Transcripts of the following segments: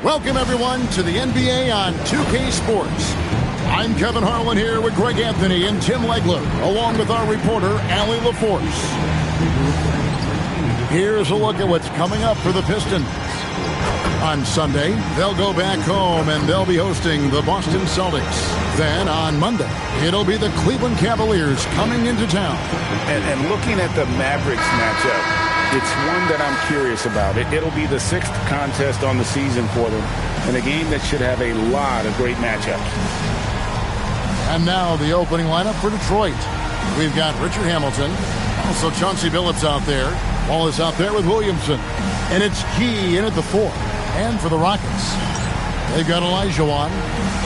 Welcome, everyone, to the NBA on 2K Sports. I'm Kevin Harlan here with Greg Anthony and Tim Legler, along with our reporter, Allie LaForce. Here's a look at what's coming up for the Pistons. On Sunday, they'll go back home and they'll be hosting the Boston Celtics. Then on Monday, it'll be the Cleveland Cavaliers coming into town. And looking at the Mavericks matchup, it's one that I'm curious about. It'll be the 6th contest on the season for them, and a game that should have a lot of great matchups. And now the opening lineup for Detroit. We've got Richard Hamilton, also Chauncey Billups out there. Wallace out there with Williamson. And it's Key in at the 4. And for the Rockets, they've got Olajuwon.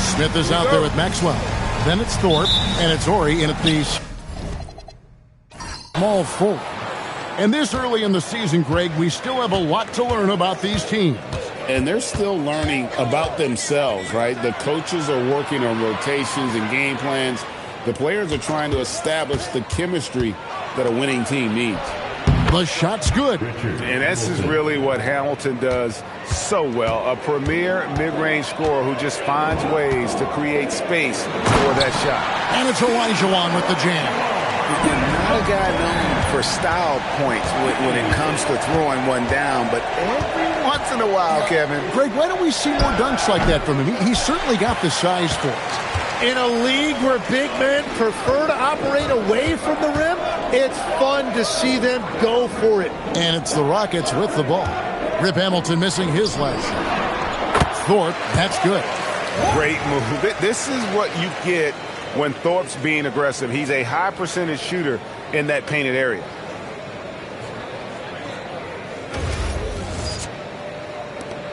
Smith is out there with Maxwell. Then it's Thorpe, and it's Ori in at the small 4. And this early in the season, Greg, we still have a lot to learn about these teams. And they're still learning about themselves, right? The coaches are working on rotations and game plans. The players are trying to establish the chemistry that a winning team needs. The shot's good. And this is really what Hamilton does so well. A premier mid-range scorer who just finds ways to create space for that shot. And it's Olajuwon with the jam. Not a guy known for style points when it comes to throwing one down, but every once in a while, Kevin. Greg, why don't we see more dunks like that from him? He's certainly got the size for it. In a league where big men prefer to operate away from the rim, it's fun to see them go for it. And it's the Rockets with the ball. Rip Hamilton missing his last. Thorpe, that's good. Great move. This is what you get when Thorpe's being aggressive. He's a high percentage shooter in that painted area.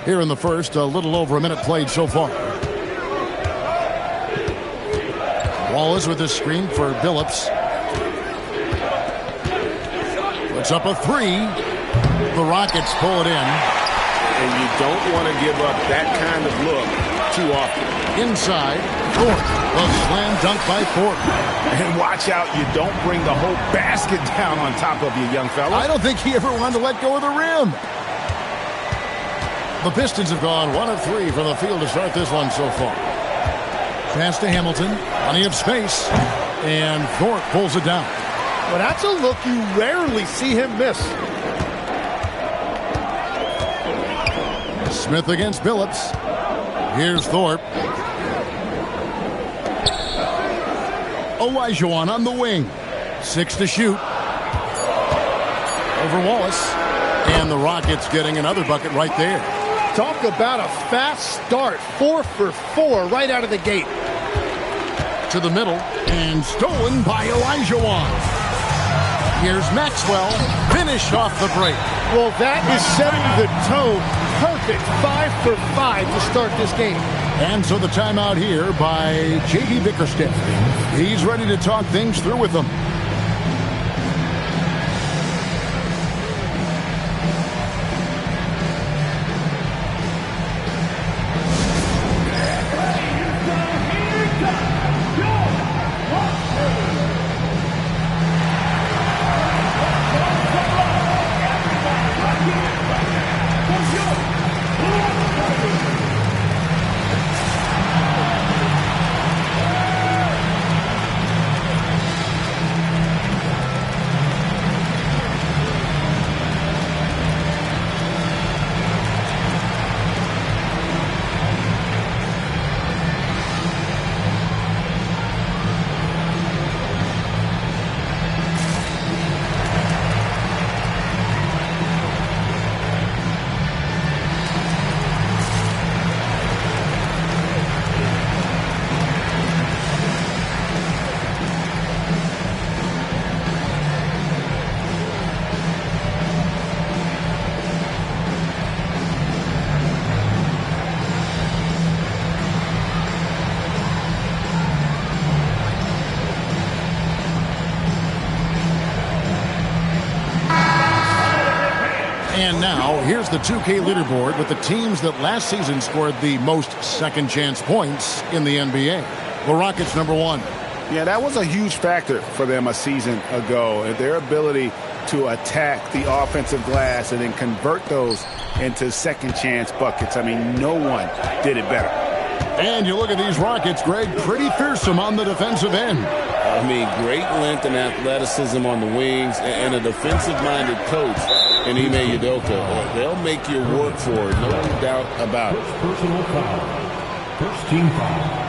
Here in the first, a little over a minute played so far. Wallace with his screen for Billups. Puts up a 3. The Rockets pull it in. And you don't want to give up that kind of look too often. Inside, Thorpe. The slam dunk by Thorpe. And watch out, you don't bring the whole basket down on top of you, young fella. I don't think he ever wanted to let go of the rim. The Pistons have gone 1 of 3 from the field to start this one so far. Pass to Hamilton. Plenty of space. And Thorpe pulls it down. Well, that's a look you rarely see him miss. Smith against Billups. Here's Thorpe. Olajuwon on the wing. 6 to shoot. Over Wallace. And the Rockets getting another bucket right there. Talk about a fast start. 4 for 4 right out of the gate. To the middle. And stolen by Olajuwon. Here's Maxwell. Finish off the break. Well, that is setting the tone. Perfect 5 for 5 to start this game. And so the timeout here by J.D. Bickerstaff. He's ready to talk things through with them. And now, here's the 2K leaderboard with the teams that last season scored the most second-chance points in the NBA. The Rockets, number 1. Yeah, that was a huge factor for them a season ago. Their ability to attack the offensive glass and then convert those into second chance buckets. I mean, no one did it better. And you look at these Rockets, Greg, pretty fearsome on the defensive end. I mean, great length and athleticism on the wings, and a defensive-minded coach in Ime Udoka. They'll make you work for it, no doubt about it. Personal foul. First team foul.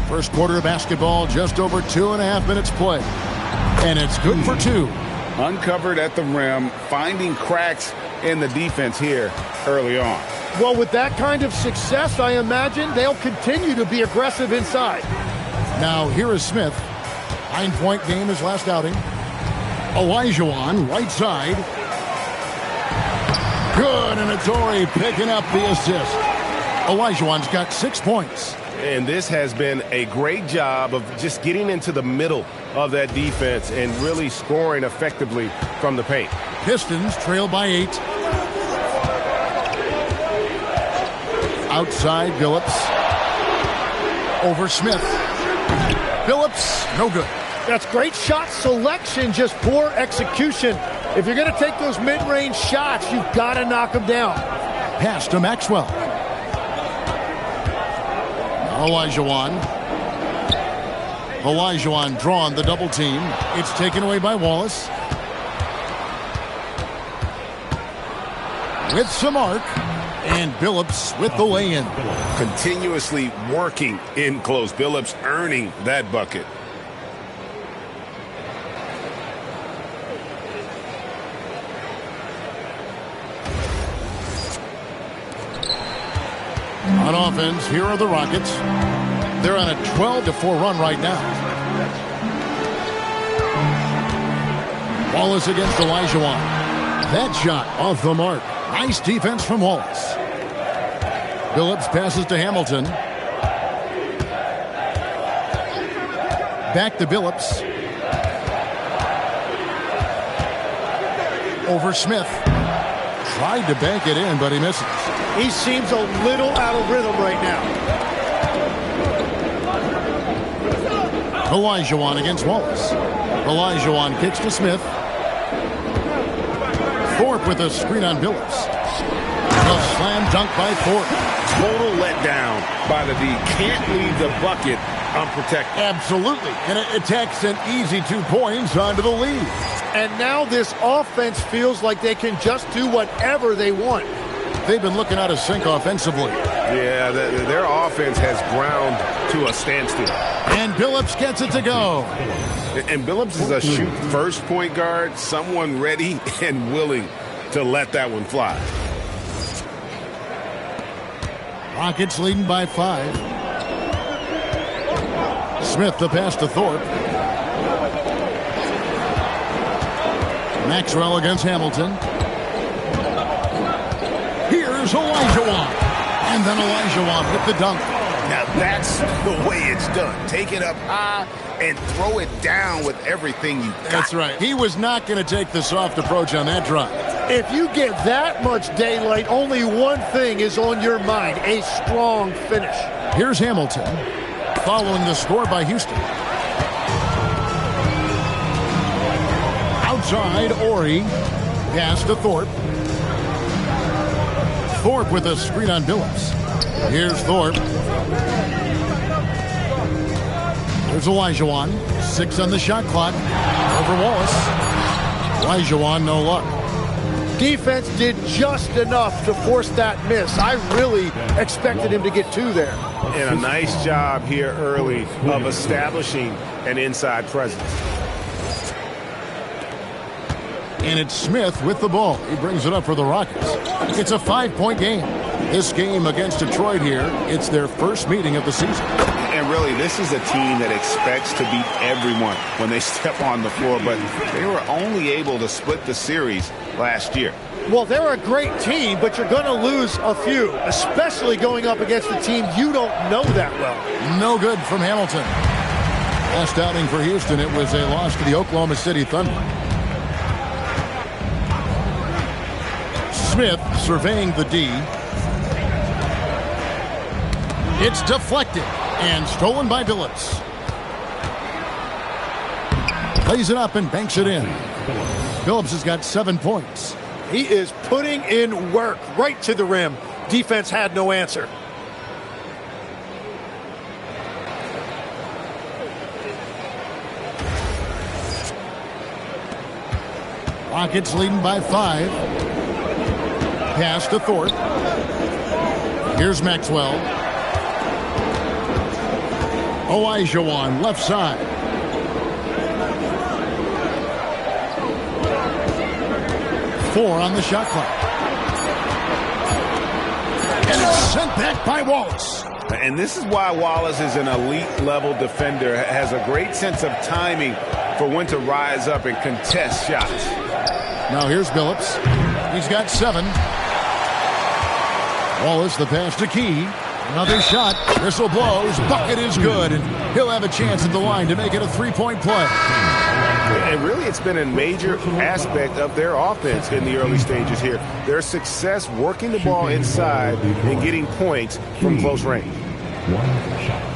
First quarter of basketball, just over 2.5 minutes play. And it's good for 2. Uncovered at the rim, finding cracks in the defense here early on. Well, with that kind of success, I imagine they'll continue to be aggressive inside. Now, here is Smith. 9-point game his last outing. Olajuwon, right side. Good, and Torrey picking up the assist. Olajuwon's got 6 points. And this has been a great job of just getting into the middle of that defense and really scoring effectively from the paint. Pistons trail by 8. Outside, Billups. Over Smith. Billups, no good. That's great shot selection, just poor execution. If you're going to take those mid-range shots, you've got to knock them down. Pass to Maxwell. Olajuwon. Olajuwon drawn the double team. It's taken away by Wallace. With some arc. And Billups with the lay-in. Continuously working in close. Billups earning that bucket. On offense, here are the Rockets. They're on a 12-4 run right now. Wallace against Olajuwon. That shot off the mark. Nice defense from Wallace. Billups passes to Hamilton. Back to Billups. Over Smith. Tried to bank it in, but he misses. He seems a little out of rhythm right now. Olajuwon against Wallace. Olajuwon kicks to Smith. Thorpe with a screen on Billups. A slam dunk by Thorpe. Total letdown by the D. Can't leave the bucket unprotected. Absolutely. And it takes an easy 2 points onto the lead. And now this offense feels like they can just do whatever they want. They've been looking out of sync offensively. Yeah, their offense has ground to a standstill. And Billups gets it to go. And Billups is a shoot-first point guard, someone ready and willing to let that one fly. Rockets leading by 5. Smith the pass to Thorpe. Maxwell against Hamilton. Here's Olajuwon. And then Olajuwon with the dunk. Now that's the way it's done. Take it up high and throw it down with everything you got. That's right. He was not going to take the soft approach on that drive. If you get that much daylight, only one thing is on your mind, a strong finish. Here's Hamilton, following the score by Houston. Outside, Ori. Pass to Thorpe. Thorpe with a screen on Billups. Here's Thorpe. There's Olajuwon. 6 on the shot clock. Over Wallace. Olajuwon, no luck. Defense did just enough to force that miss. I really expected him to get 2 there. And a nice job here early of establishing an inside presence. And it's Smith with the ball. He brings it up for the Rockets. It's a 5-point game. This game against Detroit here, it's their first meeting of the season. And really, this is a team that expects to beat everyone when they step on the floor, but they were only able to split the series last year. Well, they're a great team, but you're going to lose a few, especially going up against a team you don't know that well. No good from Hamilton. Last outing for Houston, it was a loss to the Oklahoma City Thunder. Smith surveying the D. It's deflected and stolen by Billups. Lays it up and banks it in. Phillips has got 7 points. He is putting in work right to the rim. Defense had no answer. Rockets leading by 5. Pass to Thorpe. Here's Maxwell. Olajuwon left side. Four on the shot clock. And it's sent back by Wallace. And this is why Wallace is an elite-level defender, has a great sense of timing for when to rise up and contest shots. Now here's Billups. He's got 7. Wallace, the pass to Key. Another shot. Whistle blows. Bucket is good. And he'll have a chance at the line to make it a 3-point play. And really, it's been a major aspect of their offense in the early stages here. Their success working the ball inside and getting points from close range. One shot.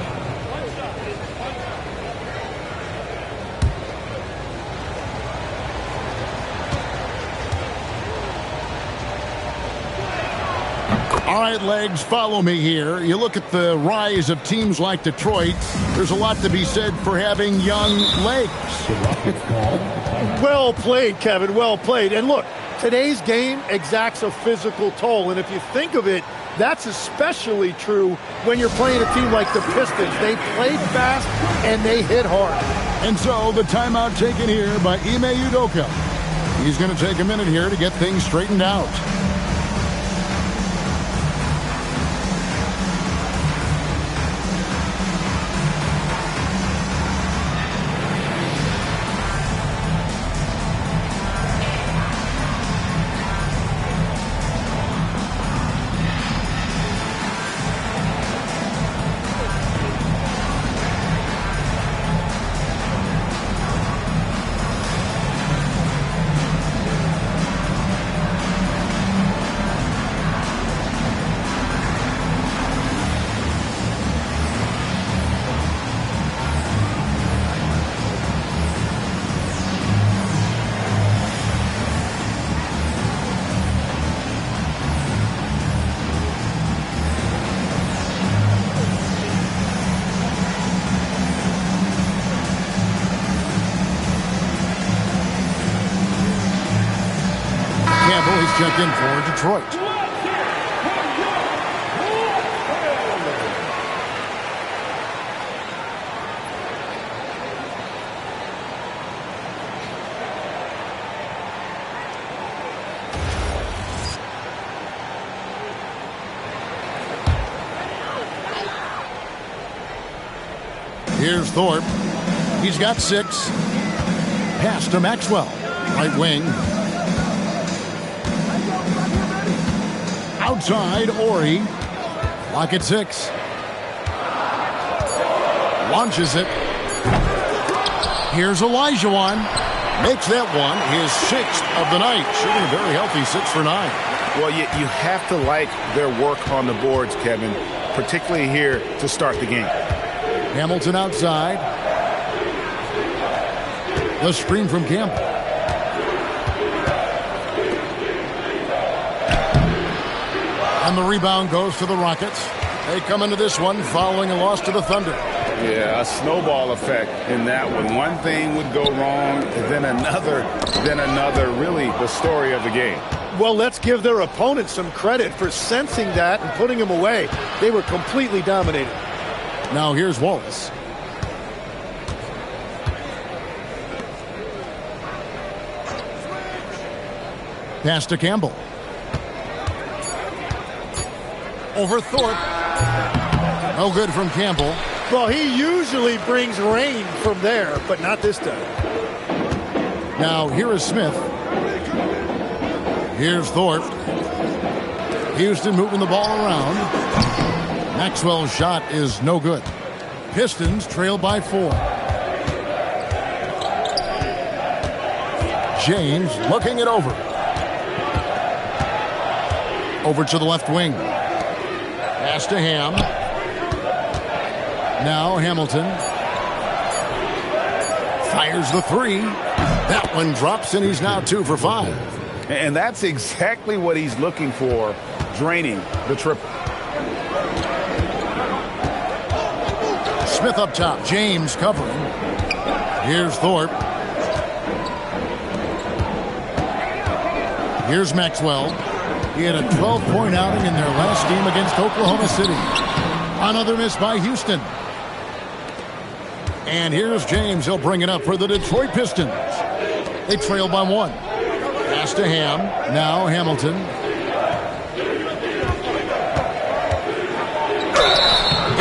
All right, Legs, follow me here. You look at the rise of teams like Detroit. There's a lot to be said for having young legs. Well played, Kevin. Well played. And look, today's game exacts a physical toll. And if you think of it, that's especially true when you're playing a team like the Pistons. They played fast and they hit hard. And so the timeout taken here by Ime Udoka. He's going to take a minute here to get things straightened out. He's checked in for Detroit. Here's Thorpe. He's got 6. Pass to Maxwell. Right wing. Outside, Ori. Lock at 6. Launches it. Here's Olajuwon. Makes that one his 6th of the night. Shooting a very healthy 6 for 9. Well, you have to like their work on the boards, Kevin, particularly here to start the game. Hamilton outside. The screen from Campbell. And the rebound goes to the Rockets. They come into this one following a loss to the Thunder. Yeah, a snowball effect in that one. One thing would go wrong, then another, really the story of the game. Well, let's give their opponents some credit for sensing that and putting them away. They were completely dominated. Now here's Wallace. Pass to Campbell. Over Thorpe. No good from Campbell. Well, he usually brings rain from there, but not this time. Now here is Smith. Here's Thorpe. Houston moving the ball around. Maxwell's shot is no good. Pistons trail by 4. James looking it over. Over to the left wing. Pass to Ham. Now Hamilton. Fires the three. That one drops, and he's now 2 for 5. And that's exactly what he's looking for, draining the triple. Smith up top. James covering. Here's Thorpe. Here's Maxwell. He had a 12-point outing in their last game against Oklahoma City. Another miss by Houston. And here's James. He'll bring it up for the Detroit Pistons. They trail by 1. Pass to Ham. Now Hamilton.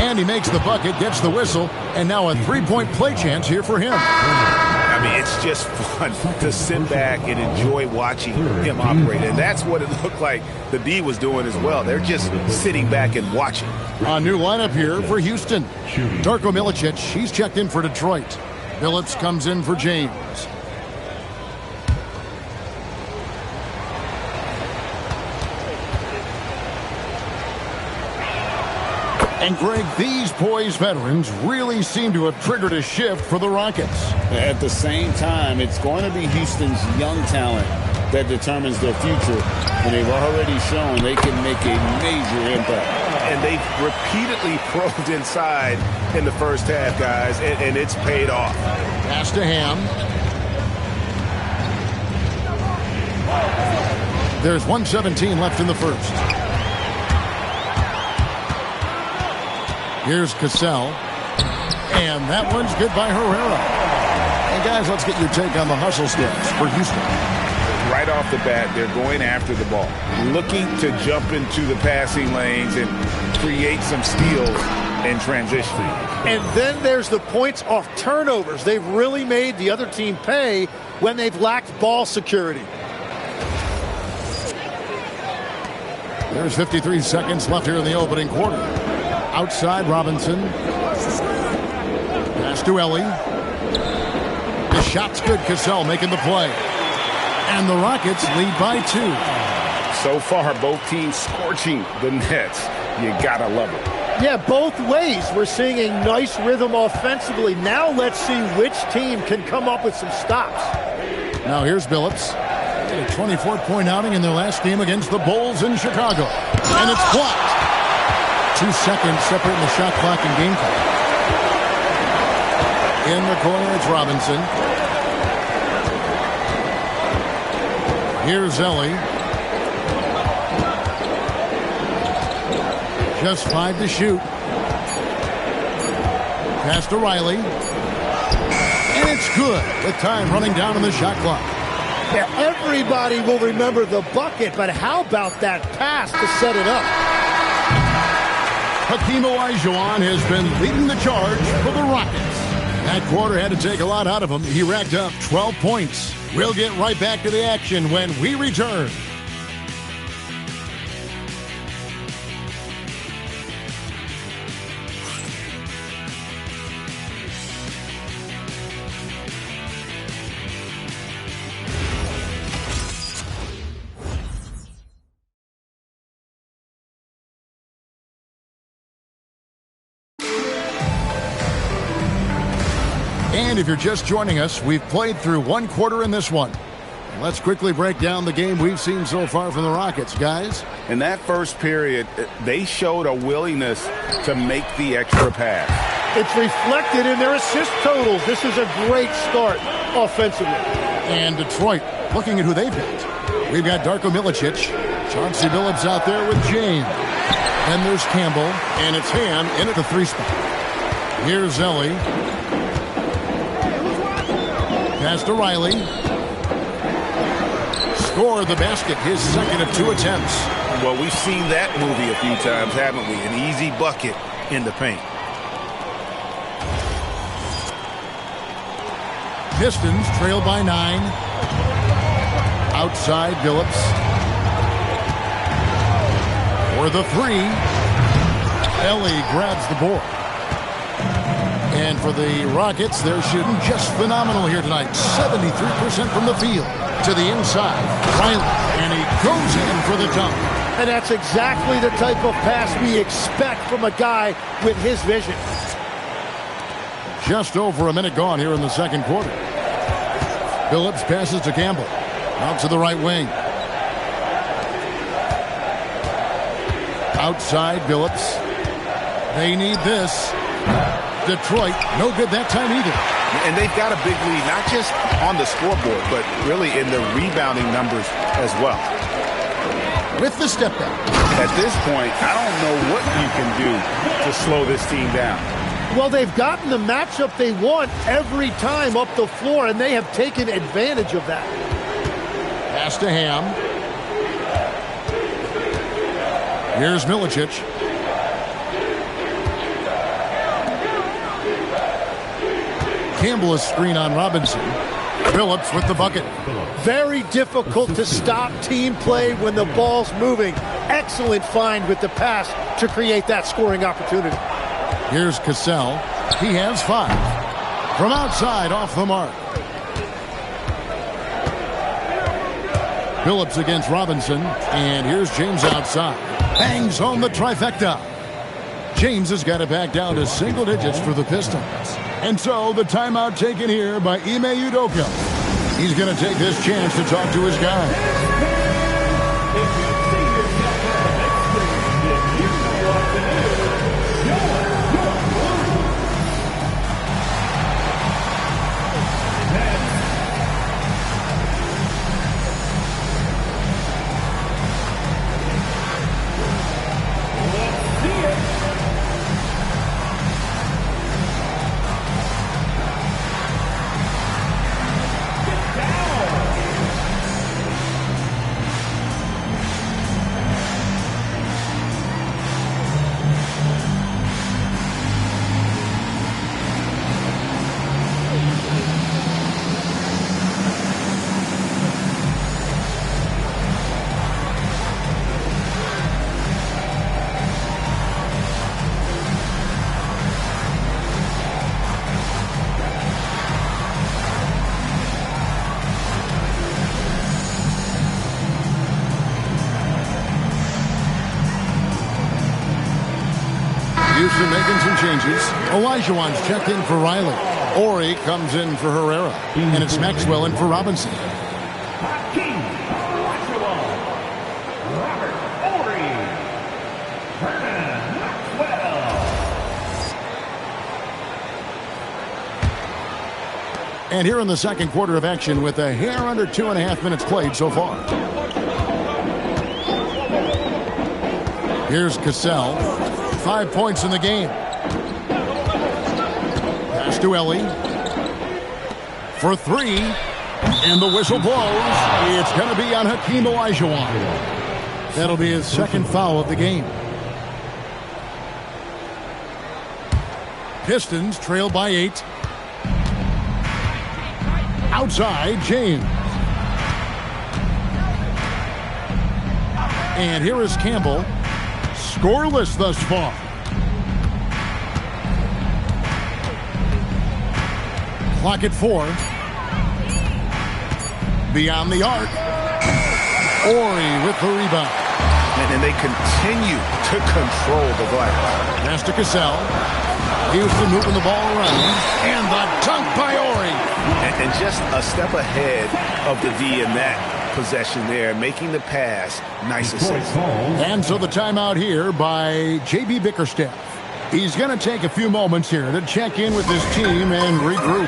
And he makes the bucket, gets the whistle, and now a 3-point play chance here for him. I mean, it's just fun to sit back and enjoy watching him operate. And that's what it looked like the D was doing as well. They're just sitting back and watching. A new lineup here for Houston. Darko Milicic, he's checked in for Detroit. Phillips comes in for James. And Greg, these poised veterans really seem to have triggered a shift for the Rockets. At the same time, it's going to be Houston's young talent that determines their future. And they've already shown they can make a major impact. And they've repeatedly probed inside in the first half, guys, and it's paid off. Pass to Ham. There's 1:17 left in the first. Here's Cassell. And that one's good by Herrera. And guys, let's get your take on the hustle steps for Houston. Right off the bat, they're going after the ball, looking to jump into the passing lanes and create some steals in transition. And then there's the points off turnovers. They've really made the other team pay when they've lacked ball security. There's 53 seconds left here in the opening quarter. Outside Robinson. Pass to Ellie. The shot's good. Cassell making the play. And the Rockets lead by 2. So far, both teams scorching the nets. You gotta love it. Yeah, both ways. We're seeing a nice rhythm offensively. Now let's see which team can come up with some stops. Now here's Billups. A 24-point outing in their last game against the Bulls in Chicago. And it's blocked. 2 seconds separating the shot clock and game clock. In the corner, it's Robinson. Here's Ellie. Just 5 to shoot. Pass to Riley. And it's good with time running down on the shot clock. Yeah, everybody will remember the bucket, but how about that pass to set it up? Hakeem Olajuwon has been leading the charge for the Rockets. That quarter had to take a lot out of him. He racked up 12 points. We'll get right back to the action when we return. And if you're just joining us, we've played through 1 quarter in this one. Let's quickly break down the game we've seen so far from the Rockets, guys. In that first period, they showed a willingness to make the extra pass. It's reflected in their assist totals. This is a great start offensively. And Detroit, looking at who they've got. We've got Darko Milicic. Chauncey Billups out there with James. Then there's Campbell. And it's Ham in at the 3 spot. Here's Ellie. Pass to Riley. Scored the basket, his second of 2 attempts. Well, we've seen that movie a few times, haven't we? An easy bucket in the paint. Pistons trail by 9. Outside Billups. For the 3. Ellie grabs the board. And for the Rockets, they're shooting just phenomenal here tonight. 73% from the field. To the inside. Riley. And he goes in for the dunk. And that's exactly the type of pass we expect from a guy with his vision. Just over a minute gone here in the second quarter. Phillips passes to Campbell. Out to the right wing. Outside, Phillips. They need this. Detroit, no good that time either. And they've got a big lead, not just on the scoreboard, but really in the rebounding numbers as well. With the step back. At this point, I don't know what you can do to slow this team down. Well, they've gotten the matchup they want every time up the floor, and they have taken advantage of that. Pass to Ham. Here's Milicic. Campbell is screen on Robinson. Phillips with the bucket. Very difficult to stop team play when the ball's moving. Excellent find with the pass to create that scoring opportunity. Here's Cassell. He has 5. From outside, off the mark. Phillips against Robinson. And here's James outside. Bangs home the trifecta. James has got it back down to single digits for the Pistons. And so the timeout taken here by Ime Udoka. He's going to take this chance to talk to his guys. Houston making some changes. Olajuwon's checked in for Riley. Ori comes in for Herrera. And it's Maxwell in for Robinson. And here in the second quarter of action with a hair under 2.5 minutes played so far. Here's Cassell. 5 points in the game. Pass to Ellie. For 3. And the whistle blows. It's going to be on Hakeem Olajuwon. That'll be his second foul of the game. Pistons trail by 8. Outside, James. And here is Campbell. Scoreless thus far. Clock at 4. Beyond the arc. Ori with the rebound. And they continue to control the glass. Pass to Cassell. Houston moving the ball around. And the dunk by Ori. And just a step ahead of the D in that possession there, making the pass nice and safe. And so the timeout here by J.B. Bickerstaff. He's going to take a few moments here to check in with his team and regroup.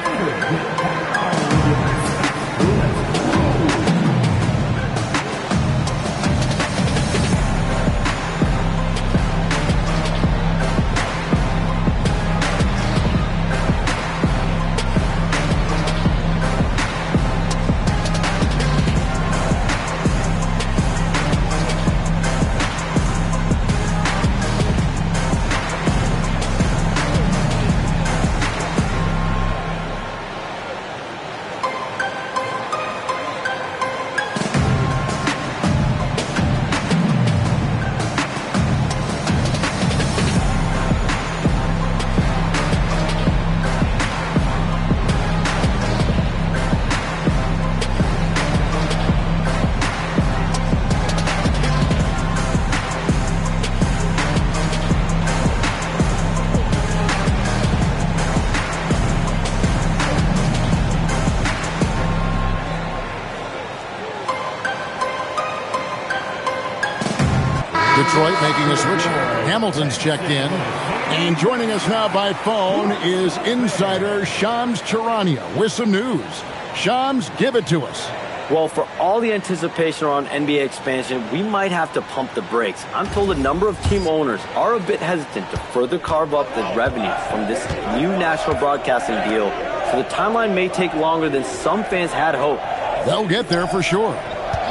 Detroit making a switch. Hamilton's checked in. And joining us now by phone is insider Shams Charania with some news. Shams, give it to us. Well, for all the anticipation around NBA expansion, we might have to pump the brakes. I'm told a number of team owners are a bit hesitant to further carve up the revenue from this new national broadcasting deal, so the timeline may take longer than some fans had hoped. They'll get there for sure.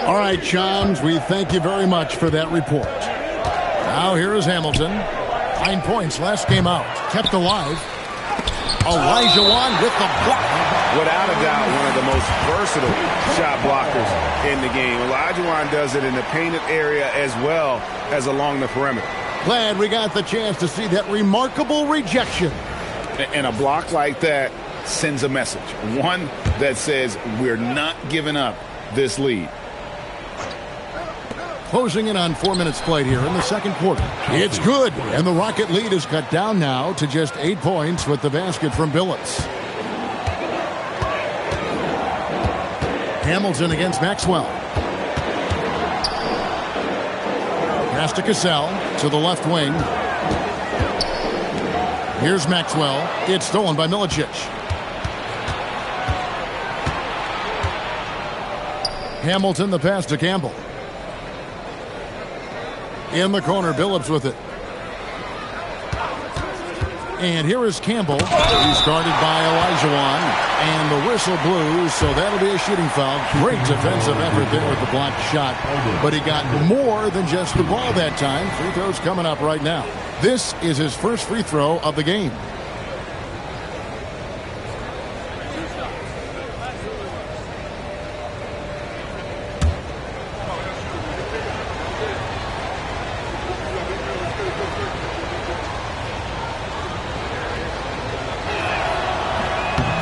All right, Shams, we thank you very much for that report. Now here is Hamilton. 9 points last game out. Kept alive. Olajuwon with the block. Without a doubt, one of the most versatile shot blockers in the game. Olajuwon does it in the painted area as well as along the perimeter. Glad we got the chance to see that remarkable rejection. And a block like that sends a message. One that says we're not giving up this lead. Closing in on 4 minutes played here in the second quarter. It's good, and the Rocket lead is cut down now to just 8 points with the basket from Billups. Hamilton against Maxwell. Pass to Cassell to the left wing. Here's Maxwell. It's stolen by Milicic. Hamilton, the pass to Campbell. In the corner, Billups with it. And here is Campbell. He's guarded by Olajuwon. And the whistle blew, so that'll be a shooting foul. Great defensive effort there with the blocked shot. But he got more than just the ball that time. Free throw's coming up right now. This is his first free throw of the game.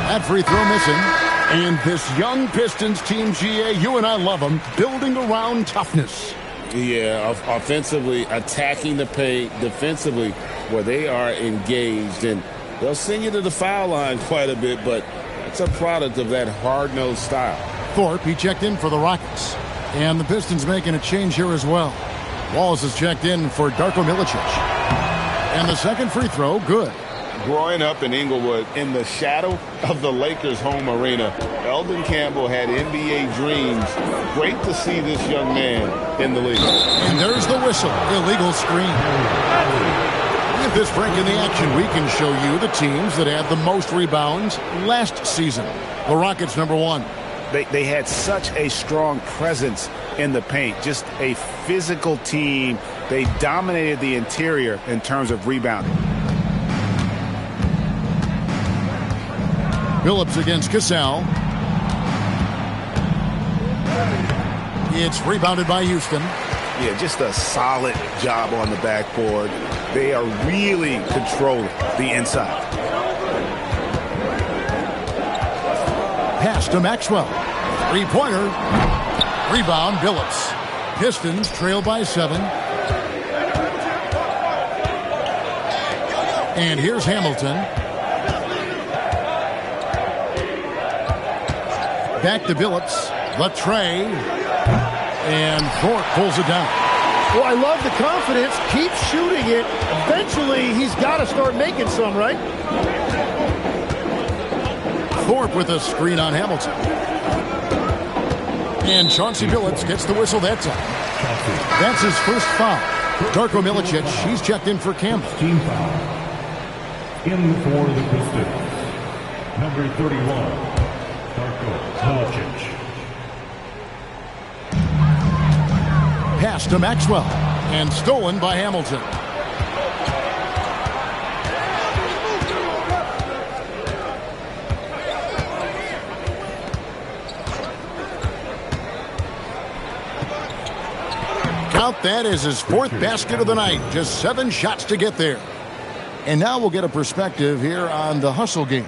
That free throw missing. And this young Pistons team, GA, you and I love them, building around toughness. Yeah, offensively, attacking the paint, defensively, where they are engaged. And they'll send you to the foul line quite a bit, but it's a product of that hard-nosed style. Thorpe, he checked in for the Rockets. And the Pistons making a change here as well. Wallace has checked in for Darko Milicic. And the second free throw, good. Growing up in Inglewood, in the shadow of the Lakers' home arena, Eldon Campbell had NBA dreams. Great to see this young man in the league. And there's the whistle. Illegal screen. At this break in the action, we can show you the teams that had the most rebounds last season. The Rockets, number 1. They had such a strong presence in the paint, just a physical team. They dominated the interior in terms of rebounding. Billups against Cassell. It's rebounded by Houston. Yeah, just a solid job on the backboard. They are really controlling the inside. Pass to Maxwell. Three-pointer. Rebound, Billups. Pistons trail by 7. And here's Hamilton. Back to Billups. Latre. And Thorpe pulls it down. Well, I love the confidence. Keep shooting it. Eventually, he's got to start making some, right? Thorpe with a screen on Hamilton. And Chauncey Billups gets the whistle that time. That's his first foul. Darko Milicic, he's checked in for Campbell. Team foul. In for the Pistons. Number 31. Pass to Maxwell and stolen by Hamilton. Count that as his 4th basket of the night. Just 7 shots to get there. And now we'll get a perspective here on the hustle game.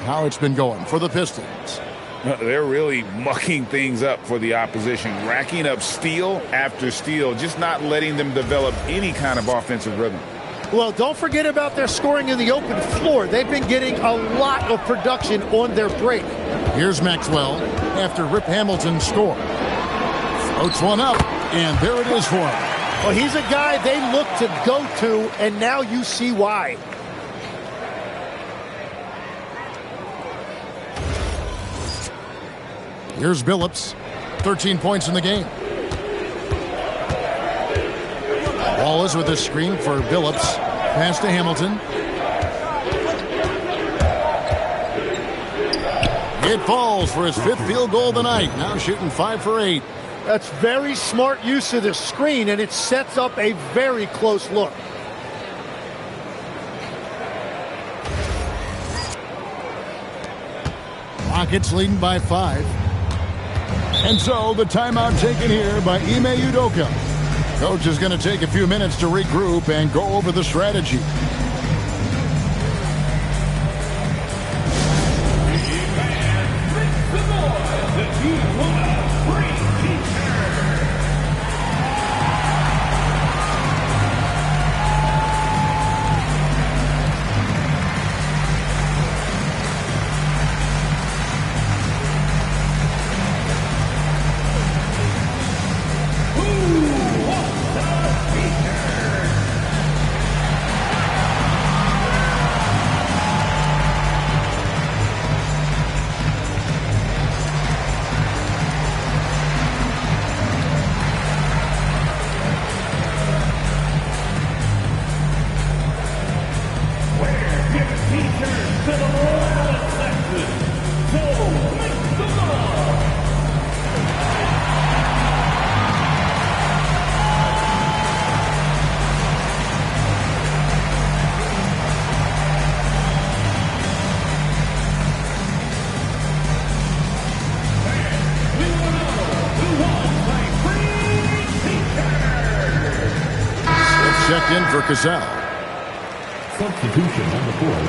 How it's been going for the Pistons. They're really mucking things up for the opposition, racking up steal after steal, just not letting them develop any kind of offensive rhythm. Well, don't forget about their scoring in the open floor. They've been getting a lot of production on their break. Here's Maxwell after Rip Hamilton's score. Floats one up, and there it is for him. Well, he's a guy they look to go to, and now you see why. Here's Billups. 13 points in the game. Wallace with a screen for Billups. Pass to Hamilton. It falls for his 5th field goal tonight. Now shooting 5 for 8. That's very smart use of the screen, and it sets up a very close look. Rockets leading by 5. And so the timeout taken here by Ime Udoka. Coach is going to take a few minutes to regroup and go over the strategy. Checked in for Cassell. Substitution on the floor.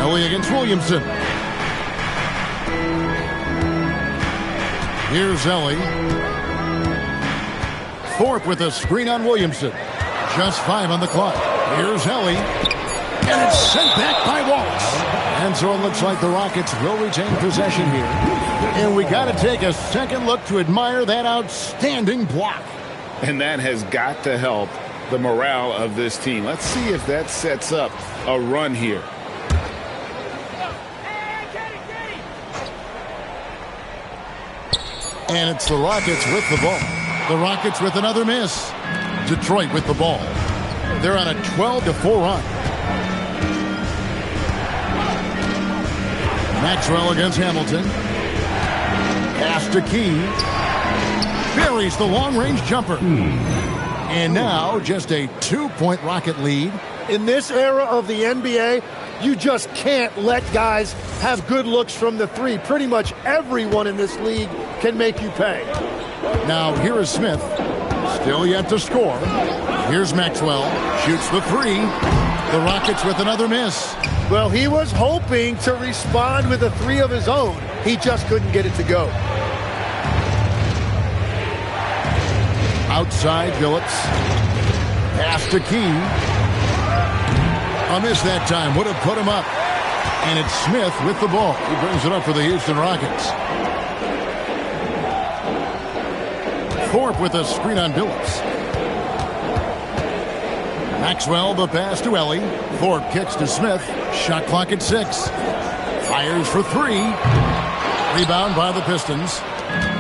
Ellie against Williamson. Here's Ellie. Thorpe with a screen on Williamson. Just 5 on the clock. Here's Ellie. And it's sent back by Wallace. And so it looks like the Rockets will retain possession here. And we got to take a second look to admire that outstanding block. And that has got to help the morale of this team. Let's see if that sets up a run here. And it's the Rockets with the ball. The Rockets with another miss. Detroit with the ball. They're on a 12-4 run. Maxwell against Hamilton. Pass to Key. Buries the long-range jumper. And now just a 2-point Rocket lead. In this era of the NBA, you just can't let guys have good looks from the 3. Pretty much everyone in this league can make you pay. Now here is Smith. Still yet to score. Here's Maxwell. Shoots the 3. The Rockets with another miss. Well, he was hoping to respond with a 3 of his own. He just couldn't get it to go. Outside Billups. Pass to Key. A miss that time would have put him up. And it's Smith with the ball. He brings it up for the Houston Rockets. Thorpe with a screen on Billups. Maxwell the pass to Ellie. Thorpe kicks to Smith. Shot clock at 6. Fires for 3. Rebound by the Pistons.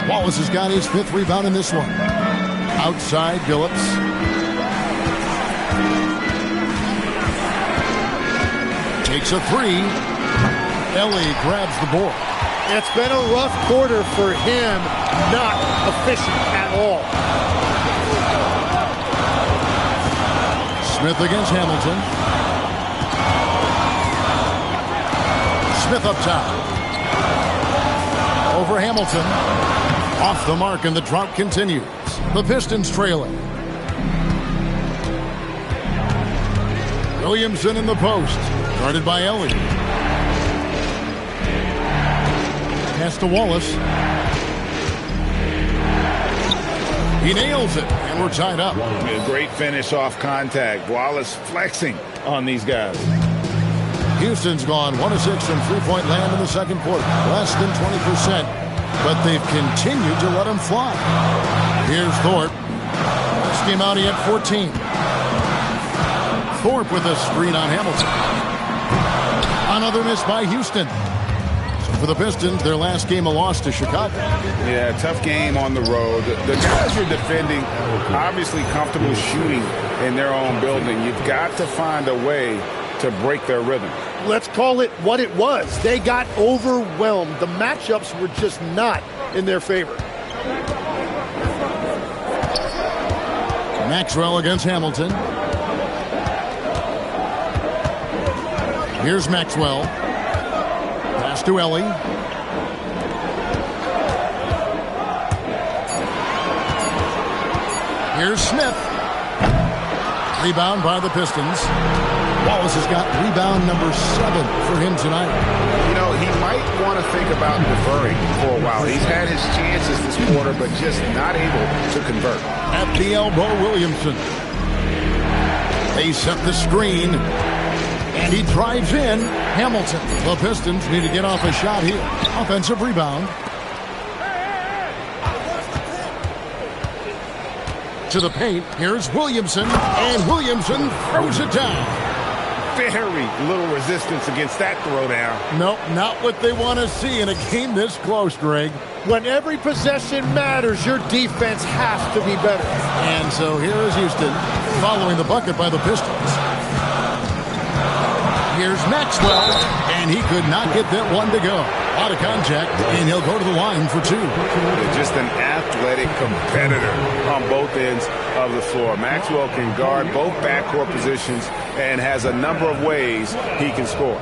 Wallace has got his 5th rebound in this one. Outside Billups. Takes a 3. Ellie grabs the board. It's been a rough quarter for him. Not efficient at all. Smith against Hamilton. Smith up top. Over Hamilton. Off the mark, and the drought continues. The Pistons trailing. Williamson in the post. Guarded by Ellie. Pass to Wallace. He nails it, and we're tied up. A great finish off contact. Wallace flexing on these guys. Houston's gone 1 of 6 from three-point land in the second quarter. Less than 20%, but they've continued to let him fly. Here's Thorpe. Last game out, he had 14. Thorpe with a screen on Hamilton. Another miss by Houston. So for the Pistons, their last game a loss to Chicago. Yeah, tough game on the road. The guys are defending, obviously comfortable shooting in their own building. You've got to find a way to break their rhythm. Let's call it what it was. They got overwhelmed. The matchups were just not in their favor. Maxwell against Hamilton. Here's Maxwell. Pass to Ellie. Here's Smith. Rebound by the Pistons. Wallace has got rebound number 7 for him tonight. You know, he might want to think about deferring for a while. He's had his chances this quarter, but just not able to convert. At the elbow, Williamson. They set the screen, and he drives in. Hamilton. The Pistons need to get off a shot here. Offensive rebound. To the paint. Here's Williamson, and Williamson throws it down. Very little resistance against that throwdown. No, not what they want to see in a game this close, Greg. When every possession matters, your defense has to be better. And so here is Houston following the bucket by the Pistons. Here's Maxwell, and he could not get that one to go. Out of contact, and he'll go to the line for 2. Just an athletic competitor on both ends of the floor. Maxwell can guard both backcourt positions and has a number of ways he can score.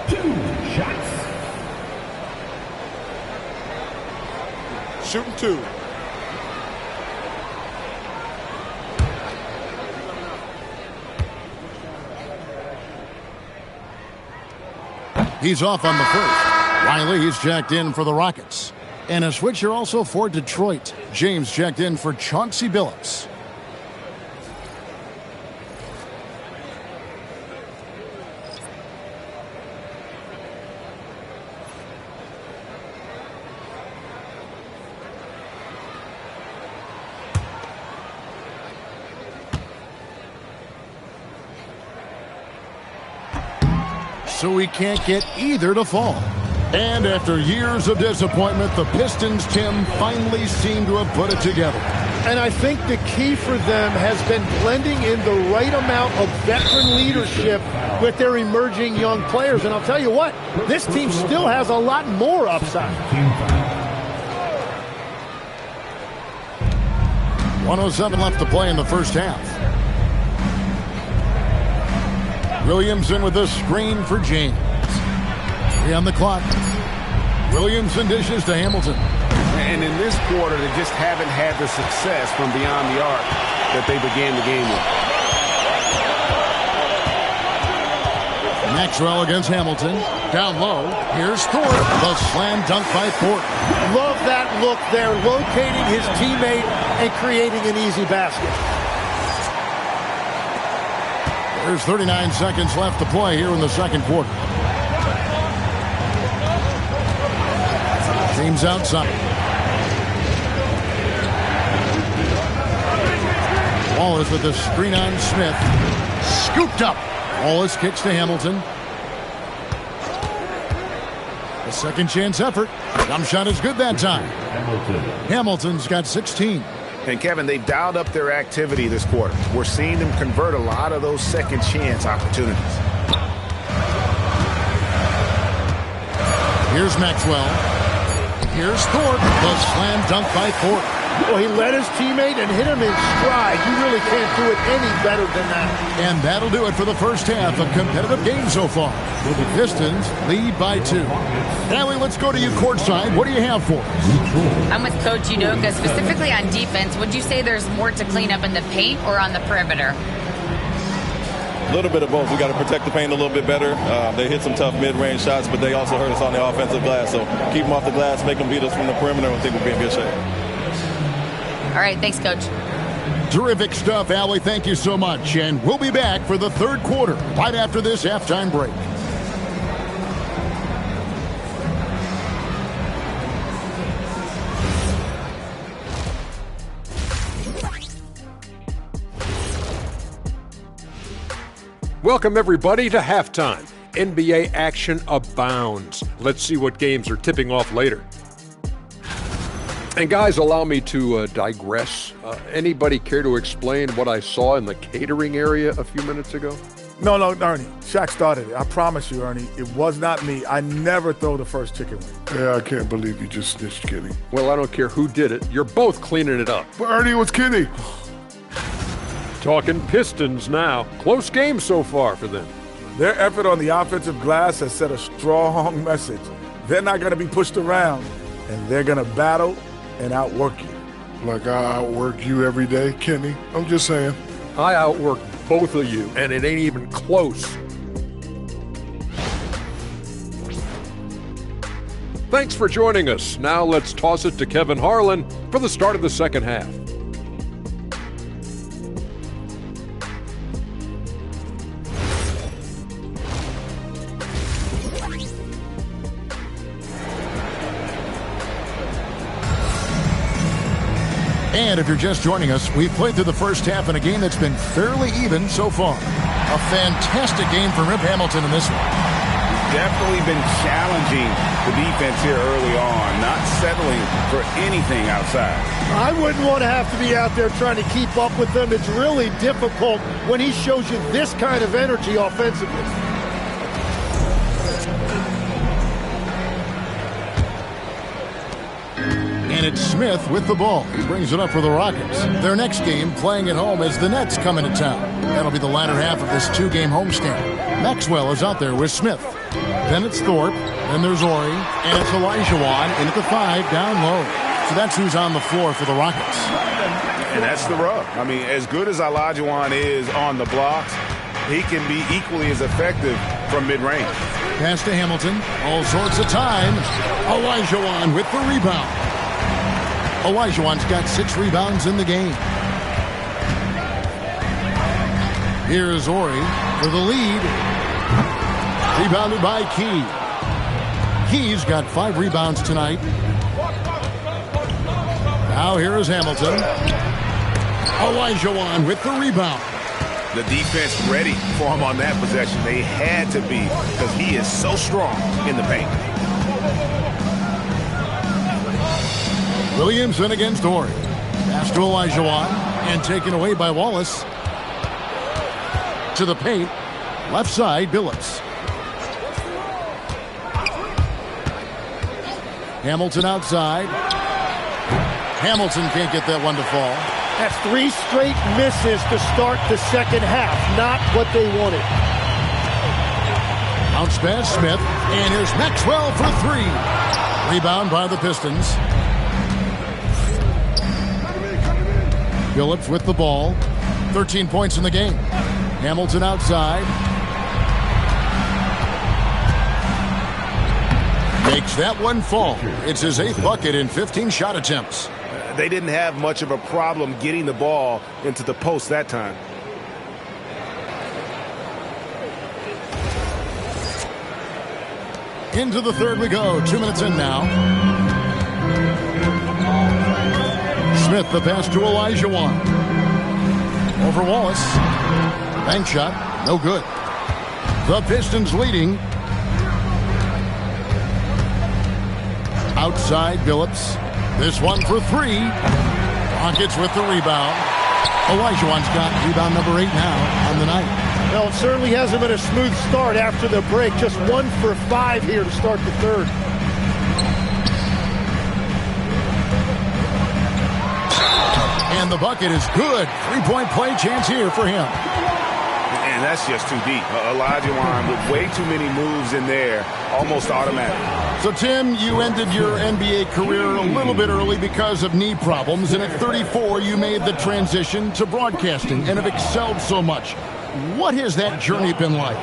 2 shots. Shooting 2. He's off on the first. Riley, he's checked in for the Rockets. And a switcher also for Detroit. James checked in for Chauncey Billups. So we can't get either to fall. And after years of disappointment, the Pistons, Tim, finally seem to have put it together. And I think the key for them has been blending in the right amount of veteran leadership with their emerging young players. And I'll tell you what, this team still has a lot more upside. 1:07 left to play in the first half. Williamson with a screen for James. 3 on the clock. Williamson dishes to Hamilton. And in this quarter, they just haven't had the success from beyond the arc that they began the game with. Maxwell against Hamilton. Down low. Here's Thorpe. The slam dunk by Thorpe. Love that look there, locating his teammate and creating an easy basket. There's 39 seconds left to play here in the second quarter. James outside. Wallace with the screen on Smith. Scooped up. Wallace kicks to Hamilton. A second chance effort. Jump shot is good that time. Hamilton's got 16. And, Kevin, they dialed up their activity this quarter. We're seeing them convert a lot of those second chance opportunities. Here's Maxwell. Here's Thorpe. The slam dunk by Thorpe. Well, he led his teammate and hit him in stride. You really can't do it any better than that. And that'll do it for the first half of competitive game so far. The Pistons lead by 2. Allie, let's go to you courtside. What do you have for us? I'm with Coach Udoka. Specifically on defense, would you say there's more to clean up in the paint or on the perimeter? A little bit of both. We got to protect the paint a little bit better. They hit some tough mid-range shots, but they also hurt us on the offensive glass. So keep them off the glass, make them beat us from the perimeter, and I think we'll be in good shape. All right, thanks, Coach. Terrific stuff, Allie. Thank you so much. And we'll be back for the third quarter right after this halftime break. Welcome, everybody, to halftime. NBA action abounds. Let's see what games are tipping off later. And guys, allow me to digress. Anybody care to explain what I saw in the catering area a few minutes ago? No, Ernie. Shaq started it. I promise you, Ernie. It was not me. I never throw the first chicken wing. Yeah, I can't believe you just snitched Kenny. Well, I don't care who did it. You're both cleaning it up. But Ernie was Kenny. Talking Pistons now. Close game so far for them. Their effort on the offensive glass has set a strong message. They're not going to be pushed around, and they're going to battle and outwork you. Like I outwork you every day, Kenny. I'm just saying. I outwork both of you, and it ain't even close. Thanks for joining us. Now let's toss it to Kevin Harlan for the start of the second half. And if you're just joining us, we've played through the first half in a game that's been fairly even so far. A fantastic game for Rip Hamilton in this one. Definitely been challenging the defense here early on, not settling for anything outside. I wouldn't want to have to be out there trying to keep up with them. It's really difficult when he shows you this kind of energy offensively. And it's Smith with the ball. He brings it up for the Rockets. Their next game playing at home as the Nets come into town. That'll be the latter half of this two-game homestand. Maxwell is out there with Smith. Then it's Thorpe. Then there's Ori. And it's Olajuwon in at the 5 down low. So that's who's on the floor for the Rockets. And that's the rub. I mean, as good as Olajuwon is on the blocks, he can be equally as effective from mid-range. Pass to Hamilton. All sorts of time. Olajuwon with the rebound. Olajuwon's got 6 rebounds in the game. Here's Ori for the lead. Rebounded by Key. Key's got 5 rebounds tonight. Now here is Hamilton. Olajuwon with the rebound. The defense ready for him on that possession. They had to be because he is so strong in the paint. Williamson against Ori. Pass to Olajuwon and taken away by Wallace. To the paint. Left side, Billups. Hamilton outside. Hamilton can't get that one to fall. That's 3 straight misses to start the second half. Not what they wanted. Bounce pass, Smith. And here's Maxwell for 3. Rebound by the Pistons. Billups with the ball. 13 points in the game. Hamilton outside. Makes that one fall. It's his 8th bucket in 15 shot attempts. They didn't have much of a problem getting the ball into the post that time. Into the third we go. 2 minutes in now. Smith, the pass to Olajuwon. Over Wallace. Bank shot, no good. The Pistons leading. Outside, Billups. This one for 3. Rockets with the rebound. Olajuwon's got rebound number 8 now on the night. Well, it certainly hasn't been a smooth start after the break. Just 1 for 5 here to start the third. And the bucket is good. 3-point play chance here for him. And that's just too deep. Olajuwon with way too many moves in there, almost automatic. So, Tim, you ended your NBA career a little bit early because of knee problems, and at 34, you made the transition to broadcasting and have excelled so much. What has that journey been like?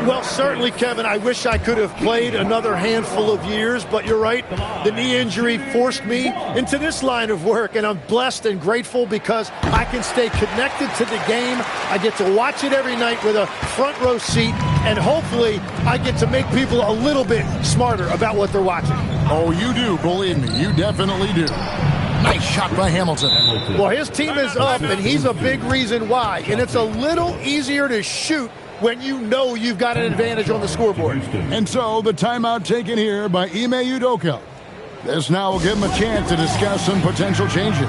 Well, certainly, Kevin, I wish I could have played another handful of years, but you're right. The knee injury forced me into this line of work, and I'm blessed and grateful because I can stay connected to the game. I get to watch it every night with a front row seat, and hopefully I get to make people a little bit smarter about what they're watching. Oh, you do, believe me. You definitely do. Nice shot by Hamilton. Well, his team is up, and he's a big reason why. And it's a little easier to shoot when you know you've got an advantage on the scoreboard. And so the timeout taken here by Ime Udoka. This now will give him a chance to discuss some potential changes.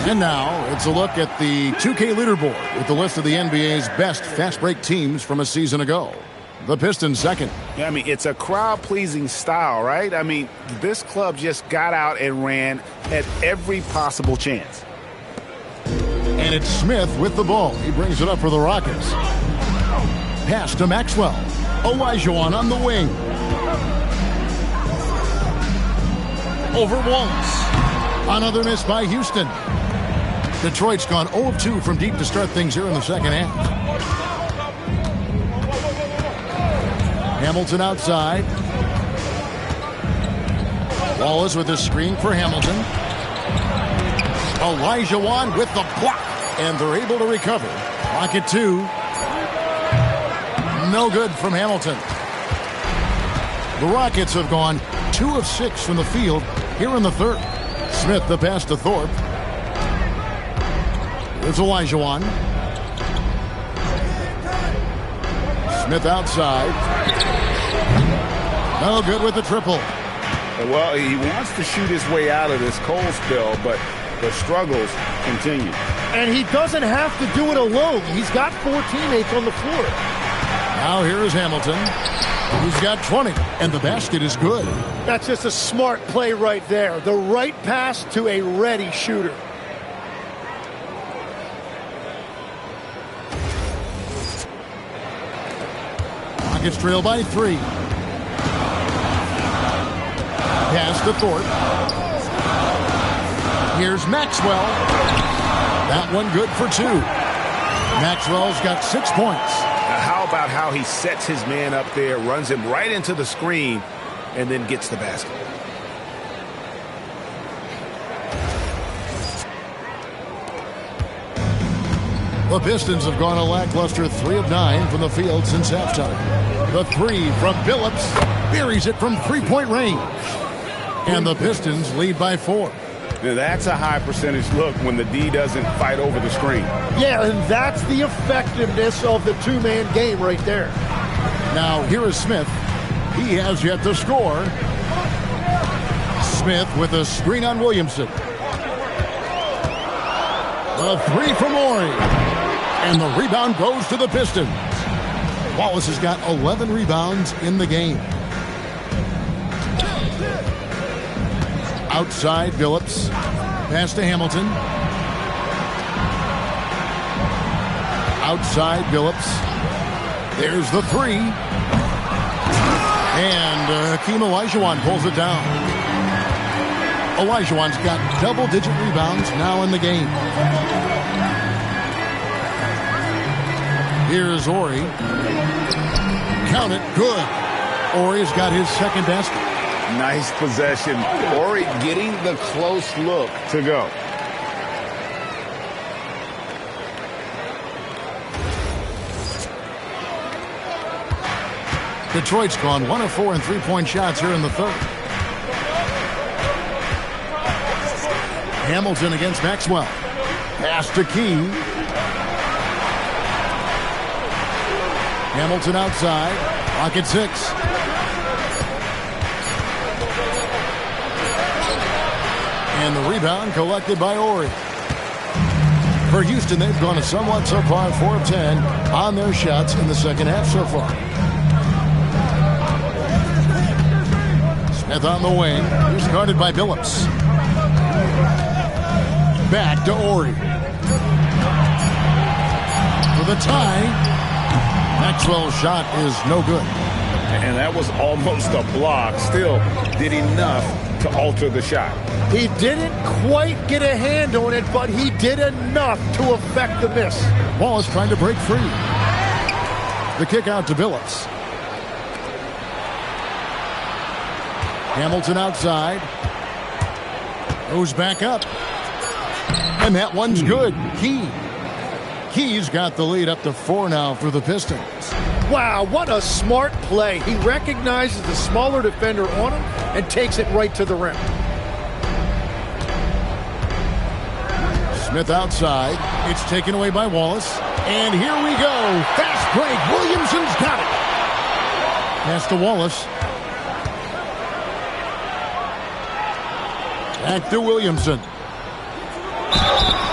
And now it's a look at the 2K leaderboard with the list of the NBA's best fast break teams from a season ago. The Pistons second. Yeah, I mean, it's a crowd-pleasing style, right? I mean, this club just got out and ran at every possible chance. And it's Smith with the ball. He brings it up for the Rockets. Pass to Maxwell. Olajuwon on the wing. Over Wallace. Another miss by Houston. Detroit's gone 0 of 2 from deep to start things here in the second half. Hamilton outside. Wallace with a screen for Hamilton. Olajuwon with the block. And they're able to recover. Rocket 2. No good from Hamilton. The Rockets have gone 2 of 6 from the field here in the third. Smith the pass to Thorpe. There's Olajuwon. Smith outside. No good with the triple. Well, he wants to shoot his way out of this cold spell, but the struggles continue. And he doesn't have to do it alone. He's got 4 teammates on the floor. Now here is Hamilton. He's got 20, and the basket is good. That's just a smart play right there. The right pass to a ready shooter. Rockets trail by 3. Pass to Thorpe. Here's Maxwell. That one good for 2. Maxwell's got 6 points. How about how he sets his man up there, runs him right into the screen, and then gets the basket. The Pistons have gone a lackluster 3 of 9 from the field since halftime. The 3 from Billups buries it from three-point range. And the Pistons lead by 4. Now that's a high percentage look when the D doesn't fight over the screen. Yeah, and that's the effectiveness of the two-man game right there. Now here is Smith. He has yet to score. Smith with a screen on Williamson. A 3 from Morey. And the rebound goes to the Pistons. Wallace has got 11 rebounds in the game. Outside, Billups. Pass to Hamilton. Outside, Billups. There's the 3. And Hakeem Olajuwon pulls it down. Olajuwon's got double-digit rebounds now in the game. Here's Ori. Count it. Good. Ori's got his second basket. Nice possession. Ori getting the close look to go. Detroit's gone 1 of 4 in three-point shots here in the third. Hamilton against Maxwell. Pass to Key. Hamilton outside. Clock at 6. And the rebound collected by Ori. For Houston, they've gone a somewhat subpar 4 of 10 on their shots in the second half so far. Smith on the wing. He's guarded by Billups. Back to Ori. For the tie. Maxwell's shot is no good. And that was almost a block. Still did enough to alter the shot. He didn't quite get a hand on it, but he did enough to affect the miss. Wallace trying to break free. The kick out to Billups. Hamilton outside. Goes back up. And that one's good. Key's got the lead up to 4 now for the Pistons. Wow, what a smart play. He recognizes the smaller defender on him and takes it right to the rim. Smith outside. It's taken away by Wallace. And here we go. Fast break. Williamson's got it. Pass to Wallace. Back to Williamson.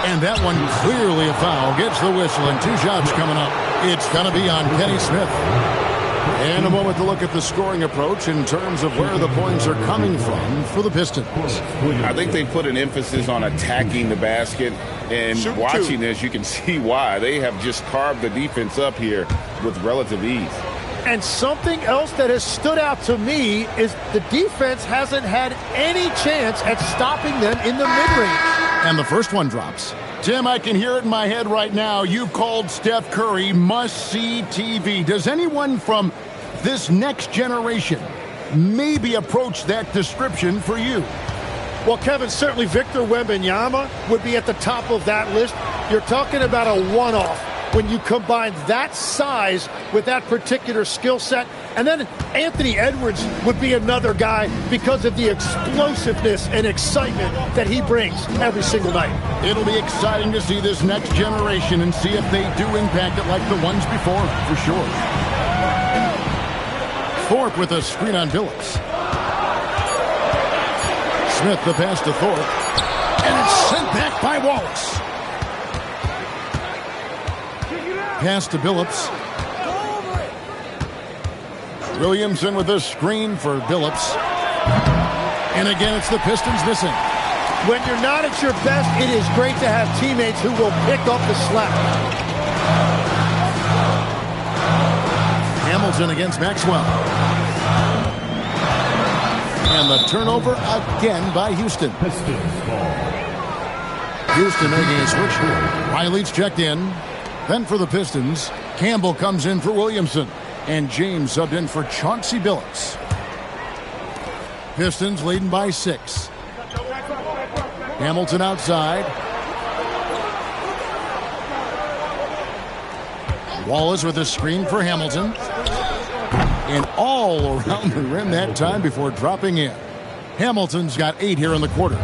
And that one clearly a foul. Gets the whistle and 2 shots coming up. It's going to be on Kenny Smith. And a moment to look at the scoring approach in terms of where the points are coming from for the Pistons. I think they put an emphasis on attacking the basket. And watching this, you can see why. They have just carved the defense up here with relative ease. And something else that has stood out to me is the defense hasn't had any chance at stopping them in the mid-range. And the first one drops. Tim, I can hear it in my head right now. You called Steph Curry must-see TV. Does anyone from this next generation maybe approach that description for you? Well, Kevin, certainly Victor Wembanyama would be at the top of that list. You're talking about a one-off when you combine that size with that particular skill set. And then Anthony Edwards would be another guy because of the explosiveness and excitement that he brings every single night. It'll be exciting to see this next generation and see if they do impact it like the ones before, for sure. Thorpe with a screen on Billups. Smith the pass to Thorpe. And it's sent back by Wallace. Pass to Billups. Williamson with a screen for Billups. And again, it's the Pistons missing. When you're not at your best, it is great to have teammates who will pick up the slack. Hamilton against Maxwell. And the turnover again by Houston. Houston making a switch here. Riley's checked in. Then for the Pistons, Campbell comes in for Williamson. And James subbed in for Chauncey Billups. Pistons leading by 6. Hamilton outside. Wallace with a screen for Hamilton. And all around the rim that time before dropping in. Hamilton's got 8 here in the quarter.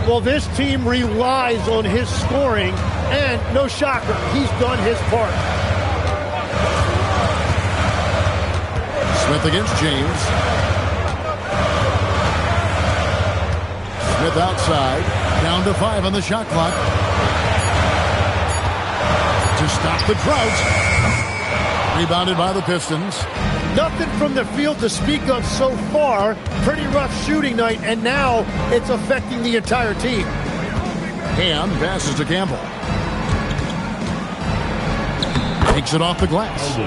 Well, this team relies on his scoring, and no shocker, he's done his part. Smith against James. Smith outside. Down to 5 on the shot clock. To stop the drought. Rebounded by the Pistons. Nothing from the field to speak of so far. Pretty rough shooting night, and now it's affecting the entire team. Ham passes to Campbell. Takes it off the glass.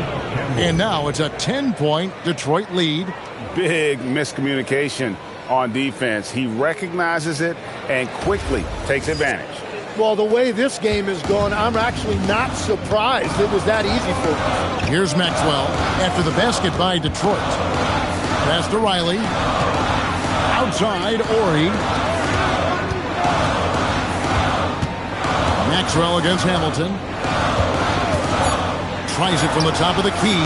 And now it's a 10-point Detroit lead. Big miscommunication on defense. He recognizes it and quickly takes advantage. Well, the way this game has gone, I'm actually not surprised it was that easy for him. Here's Maxwell after the basket by Detroit. Pass to Riley. Outside, Ori. Maxwell against Hamilton. Tries it from the top of the key.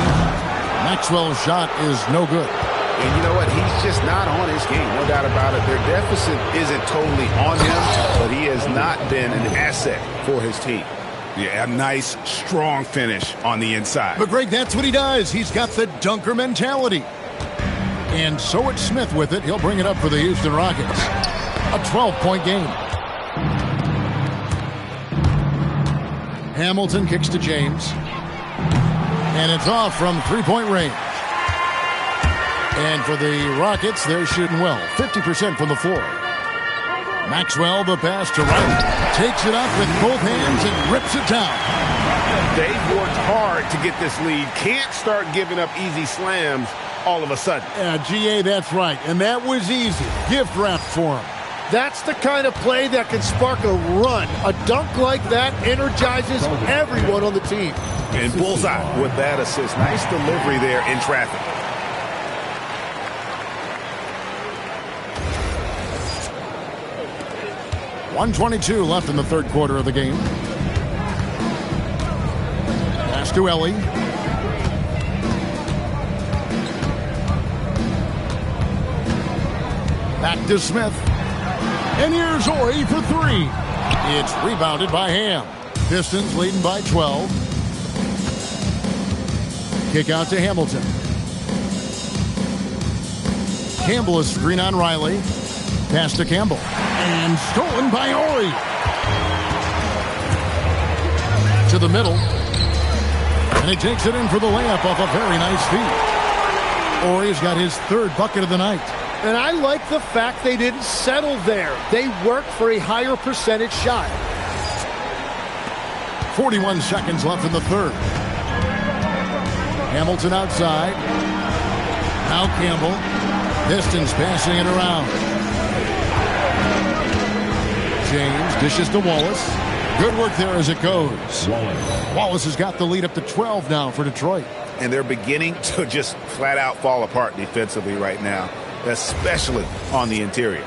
Maxwell's shot is no good. And you know what? He's just not on his game. No doubt about it. Their deficit isn't totally on him, but he has not been an asset for his team. Yeah, a nice, strong finish on the inside. But, Greg, that's what he does. He's got the dunker mentality. And so it's Smith with it. He'll bring it up for the Houston Rockets. A 12-point game. Hamilton kicks to James. And it's off from three-point range. And for the Rockets, they're shooting well. 50% from the floor. Maxwell, the pass to Wright. Takes it up with both hands and rips it down. They've worked hard to get this lead. Can't start giving up easy slams all of a sudden. Yeah, GA, that's right. And that was easy. Gift wrap for him. That's the kind of play that can spark a run. A dunk like that energizes everyone on the team. And bullseye with that assist. Nice delivery there in traffic. .122 left in the third quarter of the game. Pass to Ellie. Back to Smith. And here's Ori for three. It's rebounded by Ham. Pistons leading by 12. Kick out to Hamilton. Campbell is screen on Riley. Pass to Campbell. And stolen by Ori. To the middle. And he takes it in for the layup off a very nice feed. Ori's got his third bucket of the night. And I like the fact they didn't settle there. They worked for a higher percentage shot. 41 seconds left in the third. Hamilton outside. Now Campbell. Pistons passing it around. James dishes to Wallace. Good work there as it goes. Wallace has got the lead up to 12 now for Detroit. And they're beginning to just flat out fall apart defensively right now, especially on the interior.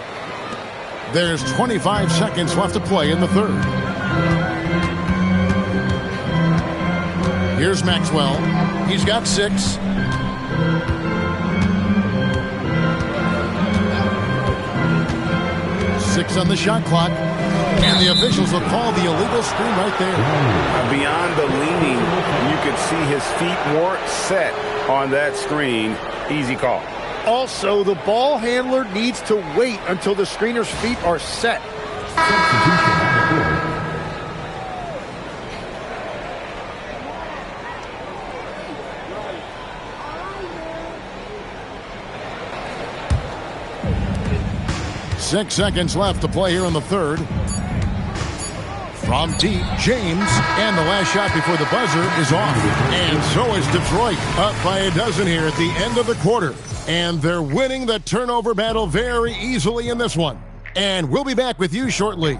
There's 25 seconds left to play in the third. Here's Maxwell. He's got 6. Six on the shot clock. And the officials will call the illegal screen right there. Beyond the leaning, you could see his feet weren't set on that screen. Easy call. Also, the ball handler needs to wait until the screener's feet are set. Six seconds left to play here in the third. From deep, James, and the last shot before the buzzer is off. And so is Detroit, up by a dozen here at the end of the quarter. And they're winning the turnover battle very easily in this one. And we'll be back with you shortly.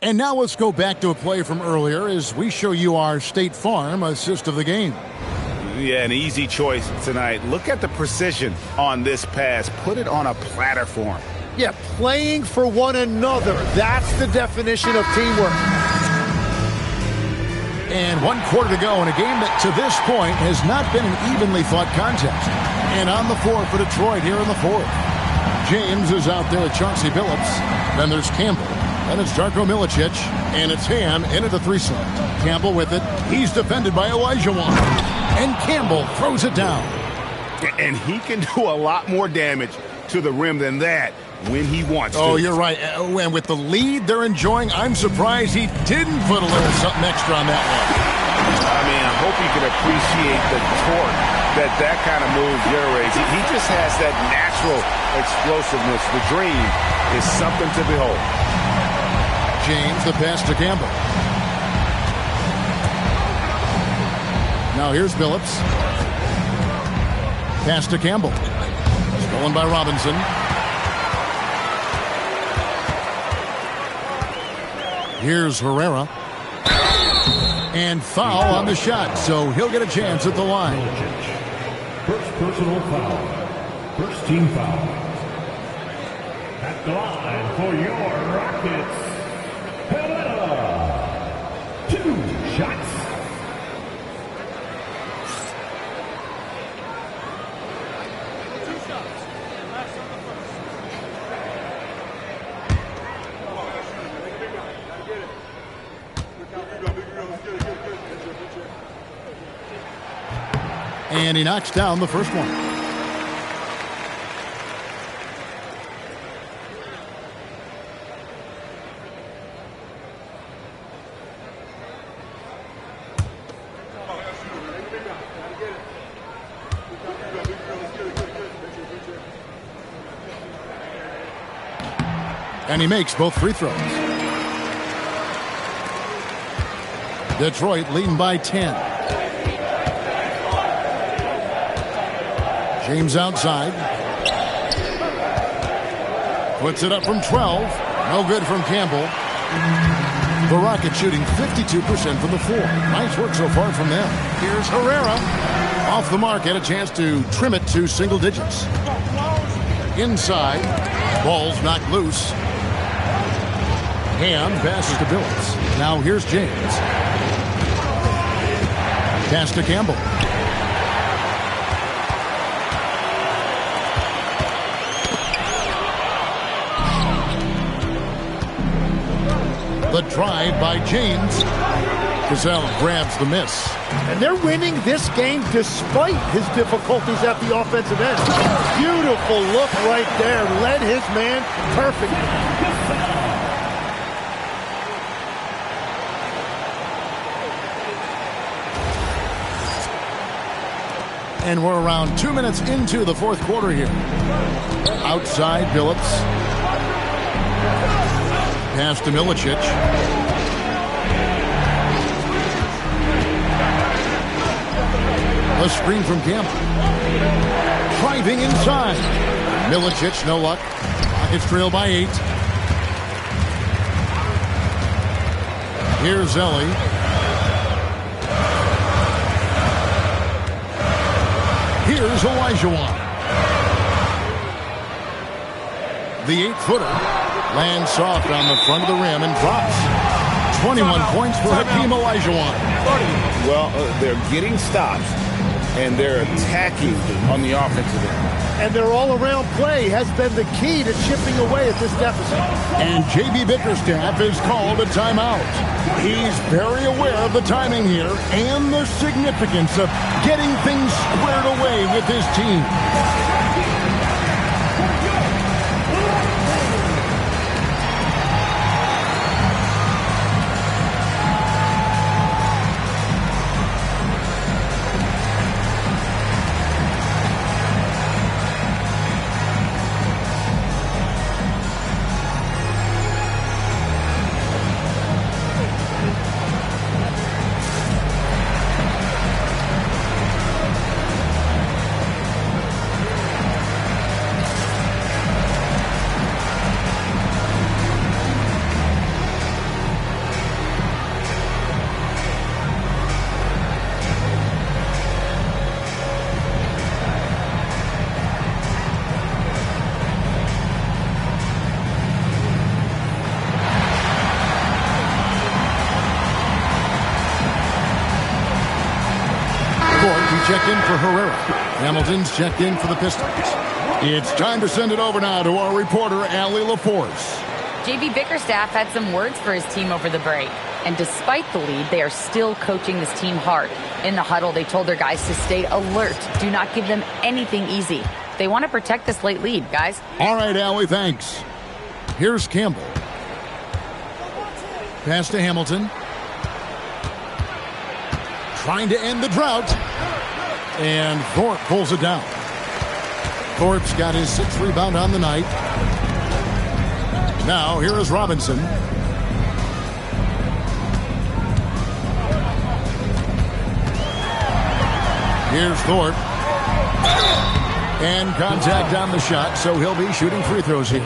And now let's go back to a play from earlier as we show you our State Farm assist of the game. Yeah, an easy choice tonight. Look at the precision on this pass. Put it on a platter for him. Yeah, playing for one another. That's the definition of teamwork. And 1 quarter to go in a game that to this point has not been an evenly fought contest. And on the floor for Detroit here in the fourth. James is out there with Chauncey Billups. Then there's Campbell. And it's Darko Milicic, and it's Ham into the three slot. Campbell with it. He's defended by Elijah Wan. And Campbell throws it down. And he can do a lot more damage to the rim than that when he wants to. Oh, you're right. And with the lead they're enjoying, I'm surprised he didn't put a little something extra on that one. I mean, I hope you can appreciate the torque that kind of move generates. He just has that natural explosiveness. The dream is something to behold. James, the pass to Campbell. Now here's Billups. Pass to Campbell. Stolen by Robinson. Here's Herrera. And foul on the shot, so he'll get a chance at the line. First personal foul. First team foul. At the line for your Rockets, Herrera. 2 shots. And he knocks down the first one. And he makes both free throws. Detroit leading by 10. James outside. Puts it up from 12. No good from Campbell. The Rockets shooting 52% from the floor. Nice work so far from them. Here's Herrera. Off the mark. Had a chance to trim it to single digits. Inside. Ball's knocked loose. Hand passes to Billups. Now here's James. Pass to Campbell. The drive by James. Cassell grabs the miss. And they're winning this game despite his difficulties at the offensive end. Beautiful look right there. Led his man perfectly. And we're around 2 minutes into the fourth quarter here. Outside, Billups. Pass to Milicic. A screen from Campbell. Driving inside. Milicic, no luck. Rockets trail by 8. Here's Zelli. Here's Olajuwon. The 8-footer lands soft on the front of the rim and drops. 21 points for Hakeem Olajuwon. Well, they're getting stops, and they're attacking on the offensive end. And their all-around play has been the key to chipping away at this deficit. And J.B. Bickerstaff is called a timeout. He's very aware of the timing here and the significance of getting things squared away with his team. Checked in for Herrera. Hamilton's checked in for the Pistons. It's time to send it over now to our reporter, Allie LaForce. J.B. Bickerstaff had some words for his team over the break. And despite the lead, they are still coaching this team hard. In the huddle, they told their guys to stay alert. Do not give them anything easy. They want to protect this late lead, guys. All right, Allie, thanks. Here's Campbell. Pass to Hamilton. Trying to end the drought. And Thorpe pulls it down. Thorpe's got his 6th rebound on the night. Now, here is Robinson. Here's Thorpe. And contact on the shot, so he'll be shooting free throws here.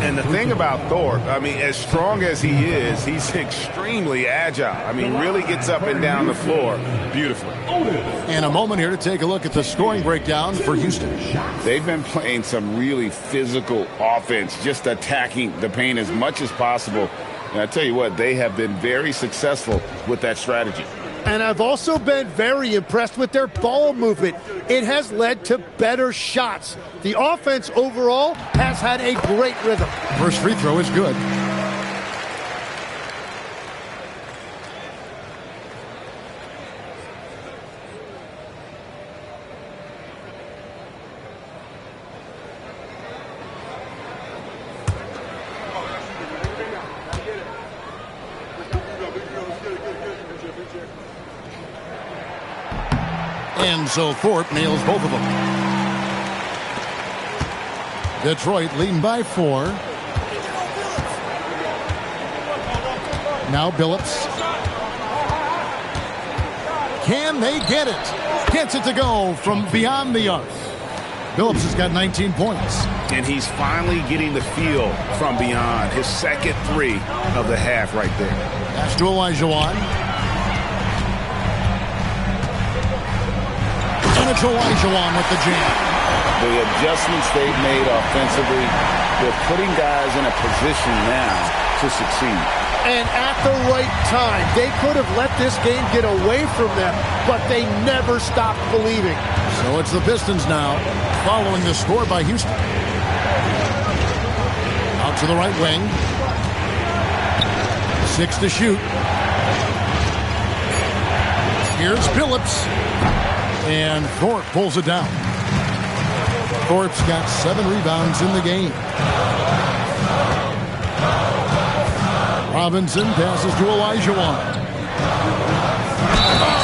And the thing about Thorpe, I mean, as strong as he is, he's extremely agile. I mean, really gets up and down the floor beautifully. And a moment here to take a look at the scoring breakdown for Houston. They've been playing some really physical offense, just attacking the paint as much as possible. And I tell you what, they have been very successful with that strategy. And I've also been very impressed with their ball movement. It has led to better shots. The offense overall has had a great rhythm. First free throw is good. And so Thorpe nails both of them. Detroit leading by 4. Now Billups. Can they get it? Gets it to go from beyond the arc. Billups has got 19 points. And he's finally getting the feel from beyond. His second 3 of the half right there. Pass to Olajuwon. And it's Olajuwon with the jam. The adjustments they've made offensively, they're putting guys in a position now to succeed. And at the right time, they could have let this game get away from them, but they never stopped believing. So it's the Pistons now, following the score by Houston. Out to the right wing. 6 to shoot. Here's Billups. And Thorpe pulls it down. Thorpe's got 7 rebounds in the game. Robinson passes to Olajuwon.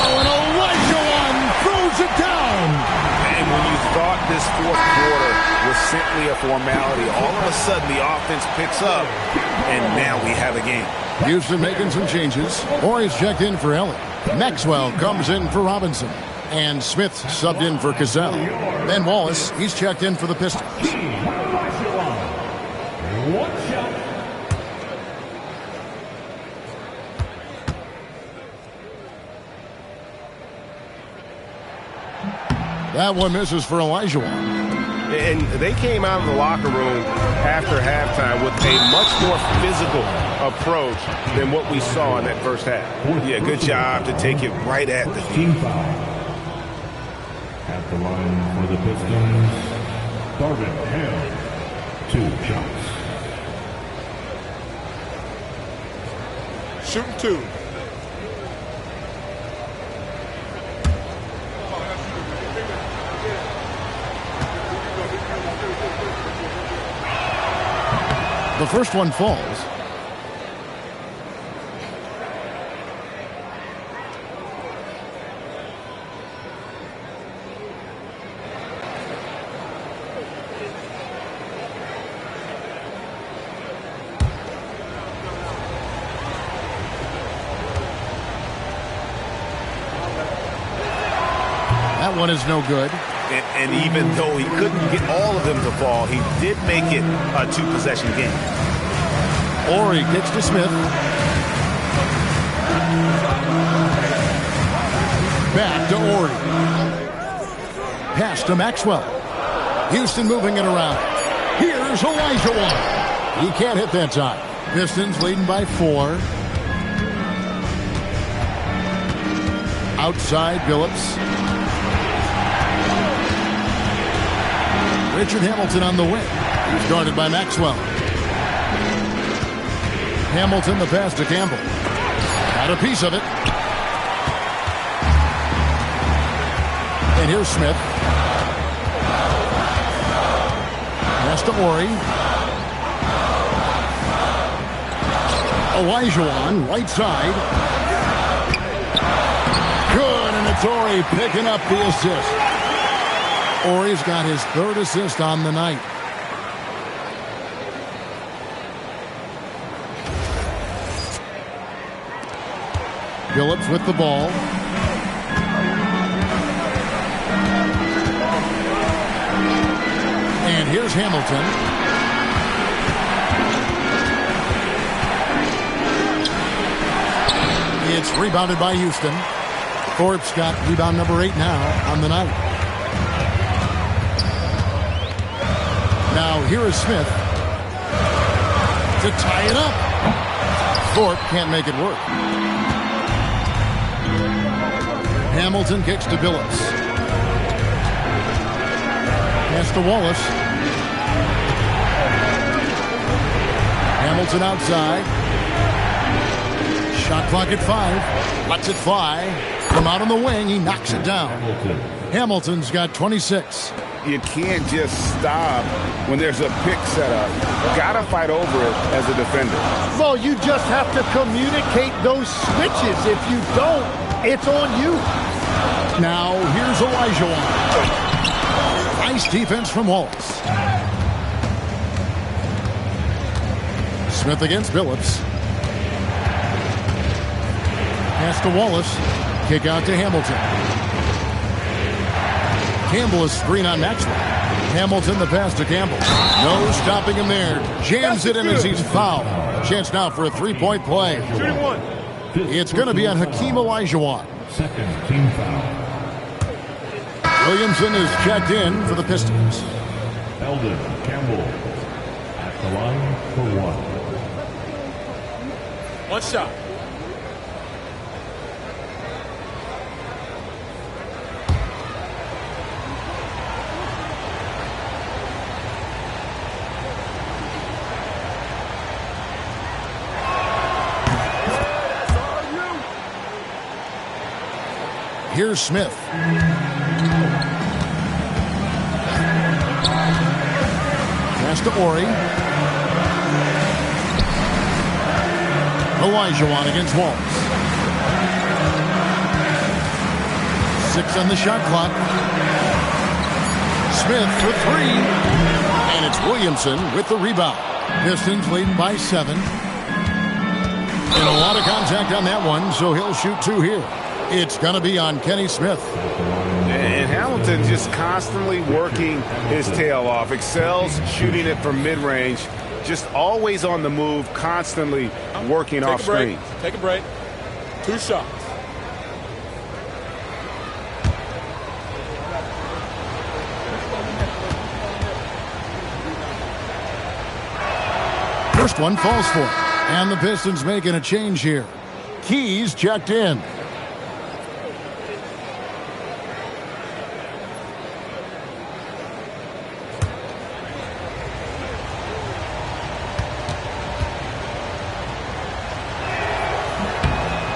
Oh, and Olajuwon throws it down. And when you thought this fourth quarter was simply a formality, all of a sudden the offense picks up, and now we have a game. Houston making some changes. Horry's checked in for Ellie. Maxwell comes in for Robinson. And Smith subbed in for Cassell. Ben Wallace, he's checked in for the Pistons. That one misses for Olajuwon. And they came out of the locker room after halftime with a much more physical approach than what we saw in that first half. Yeah, good job to take it right at the team. At the line for the Pistons, Darvin Ham, 2 shots. Shooting 2. The first one falls. That one is no good. And even though he couldn't get all of them to fall, he did make it a 2-possession game. Horry gets to Smith. Back to Horry. Pass to Maxwell. Houston moving it around. Here's Olajuwon. He can't hit that time. Pistons leading by 4. Outside Billups. Richard Hamilton on the wing. He's guarded by Maxwell. Hamilton, the pass to Campbell. Got a piece of it. And here's Smith. Pass to Horry. Olajuwon, right side. Good, and it's Horry picking up the assist. Horry's got his 3rd assist on the night. Billups with the ball. And here's Hamilton. It's rebounded by Houston. Thorpe's got rebound number 8 now on the night. Now here is Smith to tie it up. Thorpe can't make it work. Hamilton kicks to Billups. Pass to Wallace. Hamilton outside. Shot clock at 5. Lets it fly. From out on the wing, he knocks it down. Hamilton's got 26. You can't just stop when there's a pick set up. Got to fight over it as a defender. Well, you just have to communicate those switches. If you don't, it's on you. Now, here's Olajuwon. Nice defense from Wallace. Smith against Billups. Pass to Wallace. Kick out to Hamilton. Campbell is screen on Maxwell. Hamilton the pass to Campbell. No stopping him there. Jams it in as he's fouled. Chance now for a three-point play. It's going to be on Hakeem Olajuwon. Second team foul. Williamson is checked in for the Pistons. Eldon Campbell at the line for 1. One shot. Here's Smith. Pass to Ori. Olajuwon against Wallace. 6 on the shot clock. Smith for 3. And it's Williamson with the rebound. Pistons leading by 7. And a lot of contact on that one, so he'll shoot 2 here. It's going to be on Kenny Smith. And Hamilton just constantly working his tail off. Excels shooting it from mid-range. Just always on the move, constantly working off screen. Take a break. 2 shots. First one falls for it. And the Pistons making a change here. Keys checked in.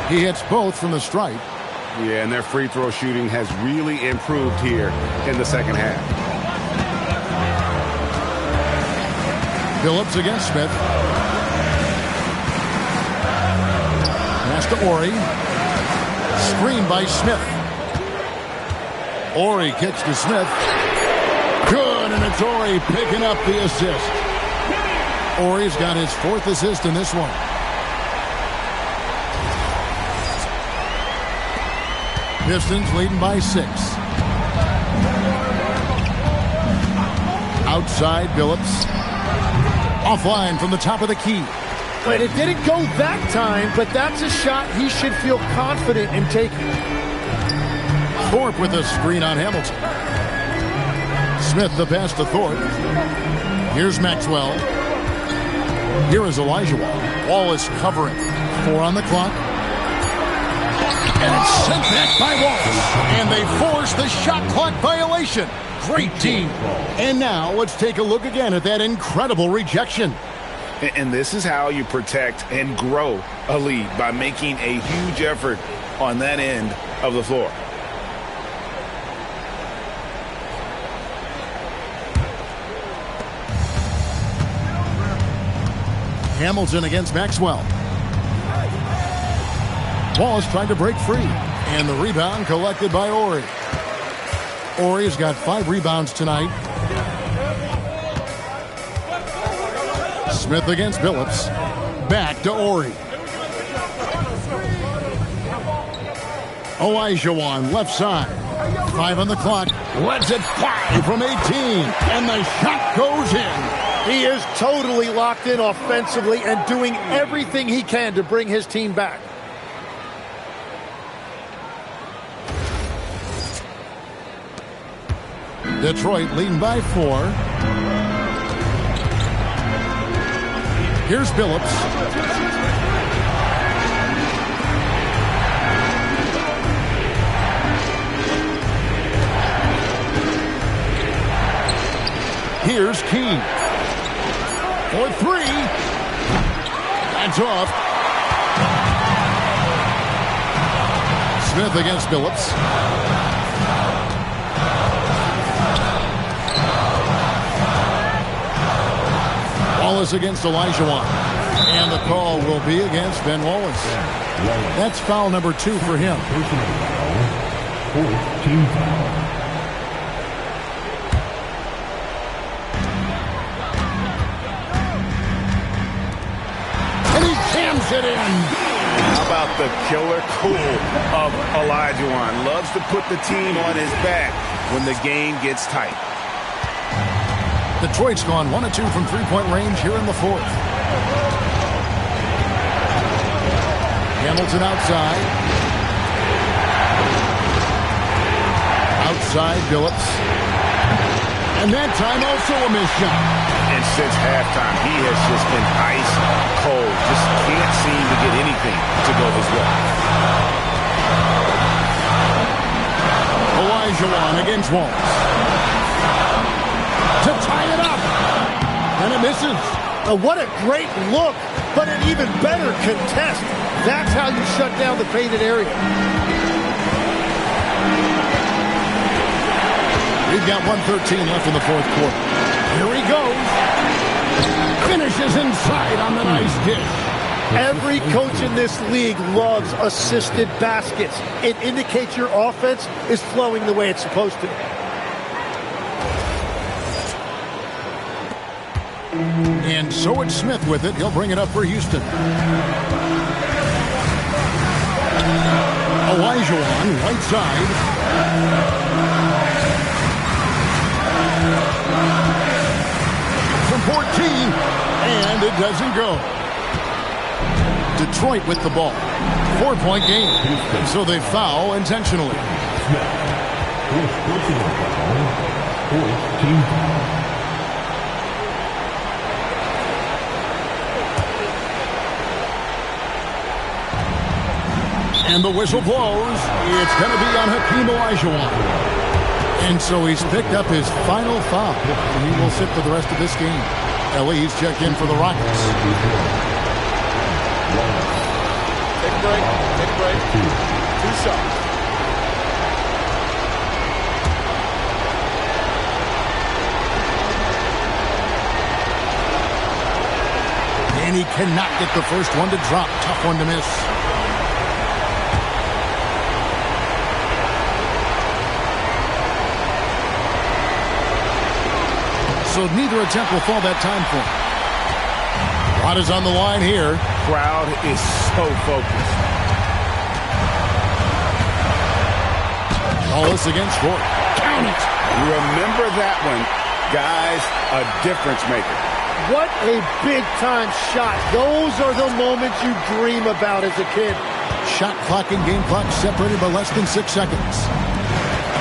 He hits both from the stripe. Yeah, and their free throw shooting has really improved here in the second half. Billups against Smith. Pass to Ori. Screen by Smith. Ori kicks to Smith. Good, and it's Ori picking up the assist. Ori's got his 4th assist in this one. Pistons leading by 6. Outside, Billups. Offline from the top of the key. But it didn't go that time, but that's a shot he should feel confident in taking. Thorpe with a screen on Hamilton. Smith the pass to Thorpe. Here's Maxwell. Here is Olajuwon. Wallace covering. 4 on the clock. And it's sent back by Wallace. And they force the shot clock violation. Great team. And now let's take a look again at that incredible rejection. And this is how you protect and grow a lead, by making a huge effort on that end of the floor. Hamilton against Maxwell. Wallace trying to break free. And the rebound collected by Ori. Ori's got 5 rebounds tonight. Smith against Billups. Back to Ori. Olajuwon left side. 5 on the clock. Lets it fly from 18. And the shot goes in. He is totally locked in offensively and doing everything he can to bring his team back. Detroit leading by 4. Here's Billups. Here's King. For 3. That's off. Smith against Billups. Wallace against Olajuwon. And the call will be against Ben Wallace. That's foul number 2 for him. Team foul. It in. How about the killer cool of Olajuwon? Loves to put the team on his back when the game gets tight. Detroit's gone 1 of 2 from three-point range here in the 4th. Hamilton outside. Outside Billups. And that time also a missed shot. And since halftime, he has just been ice cold. Just can't seem to get anything to go his way. Olajuwon against Wallace. To tie it up. And it misses. What a great look, but an even better contest. That's how you shut down the painted area. We've got 1:13 left in the 4th quarter. Here he goes. Finishes inside on the nice dish. Every coach in this league loves assisted baskets. It indicates your offense is flowing the way it's supposed to. And so it's Smith with it. He'll bring it up for Houston. Olajuwon, right side. From 14, and it doesn't go. Detroit with the ball. 4-point game. And so they foul intentionally. Team foul. And the whistle blows. It's going to be on Hakeem Olajuwon. And so he's picked up his final foul. And he will sit for the rest of this game. He's checked in for the Rockets. Take a break. Take a break. 2 shots. And he cannot get the first one to drop. Tough one to miss. So neither attempt will fall that time for him. Rod is on the line here. Crowd is so focused. Wallace against Ford. Count it. Remember that one. Guys, a difference maker. What a big-time shot. Those are the moments you dream about as a kid. Shot clock and game clock separated by less than 6 seconds.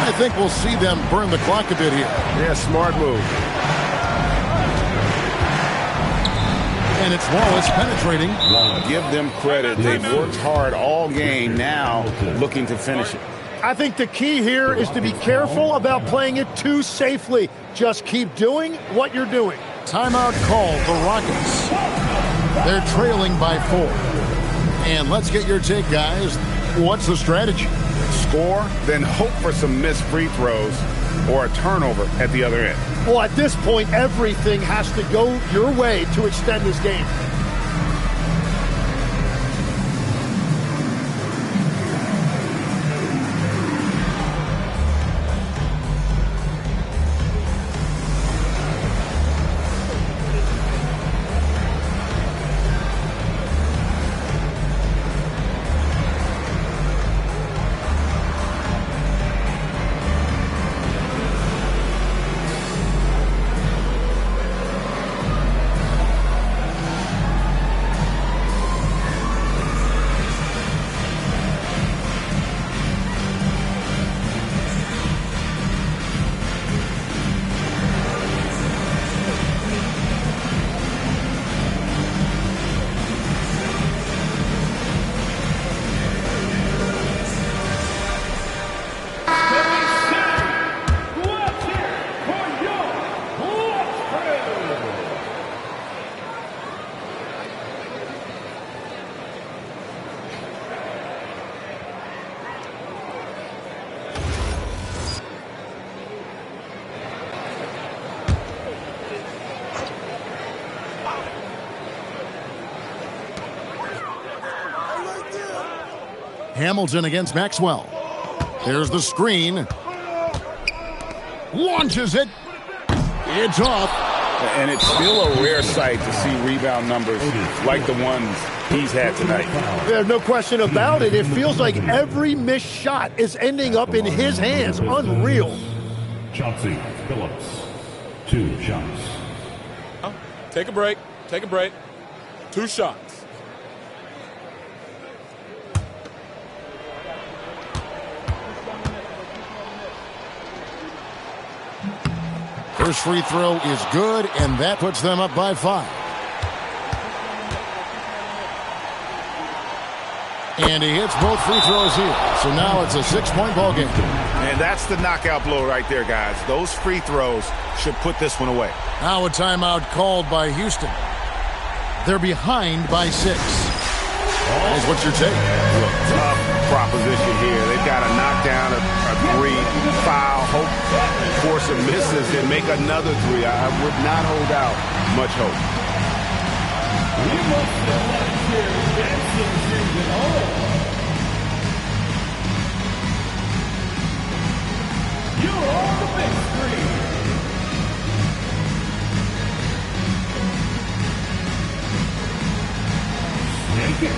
I think we'll see them burn the clock a bit here. Yeah, smart move. And it's Wallace penetrating. Give them credit. They've worked hard all game, now looking to finish it. I think the key here is to be careful about playing it too safely. Just keep doing what you're doing. Timeout called the Rockets. They're trailing by 4. And let's get your take, guys. What's the strategy? Score, then hope for some missed free throws or a turnover at the other end. Well, at this point, everything has to go your way to extend this game. Hamilton against Maxwell. There's the screen. Launches it. It's off. And it's still a rare sight to see rebound numbers like the ones he's had tonight. There's no question about it. It feels like every missed shot is ending up in his hands. Unreal. Chauncey Billups, 2 shots. Take a break. Take a break. 2 shots. First free throw is good, and that puts them up by 5. And he hits both free throws here. So now it's a 6-point ball game. And that's the knockout blow right there, guys. Those free throws should put this one away. Now a timeout called by Houston. They're behind by 6. Guys, what's your take? Tough proposition here. They've got to knock down a 3, foul, hope for some misses, and make another 3. I would not hold out much hope. You're on the big screen. Snake it.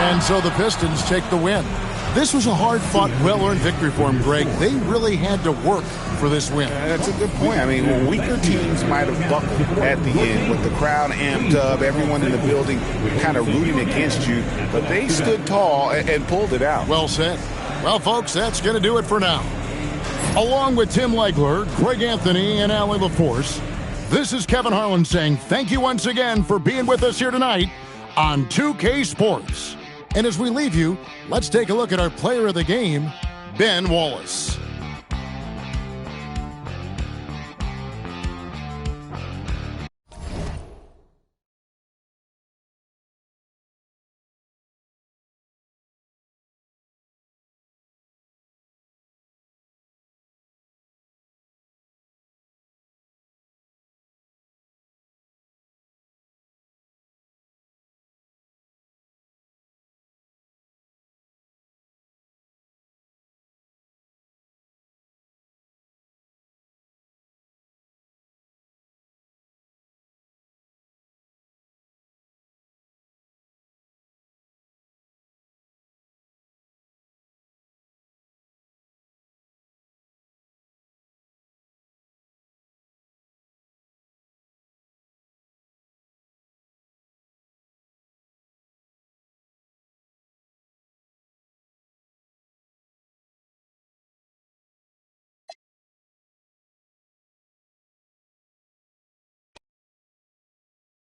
And so the Pistons take the win. This was a hard-fought, well-earned victory for them, Greg. They really had to work for this win. That's a good point. I mean, weaker teams might have buckled at the end with the crowd amped up, everyone in the building kind of rooting against you, but they stood tall and pulled it out. Well said. Well, folks, that's going to do it for now. Along with Tim Legler, Greg Anthony, and Allie LaForce, this is Kevin Harlan saying thank you once again for being with us here tonight on 2K Sports. And as we leave you, let's take a look at our player of the game, Ben Wallace.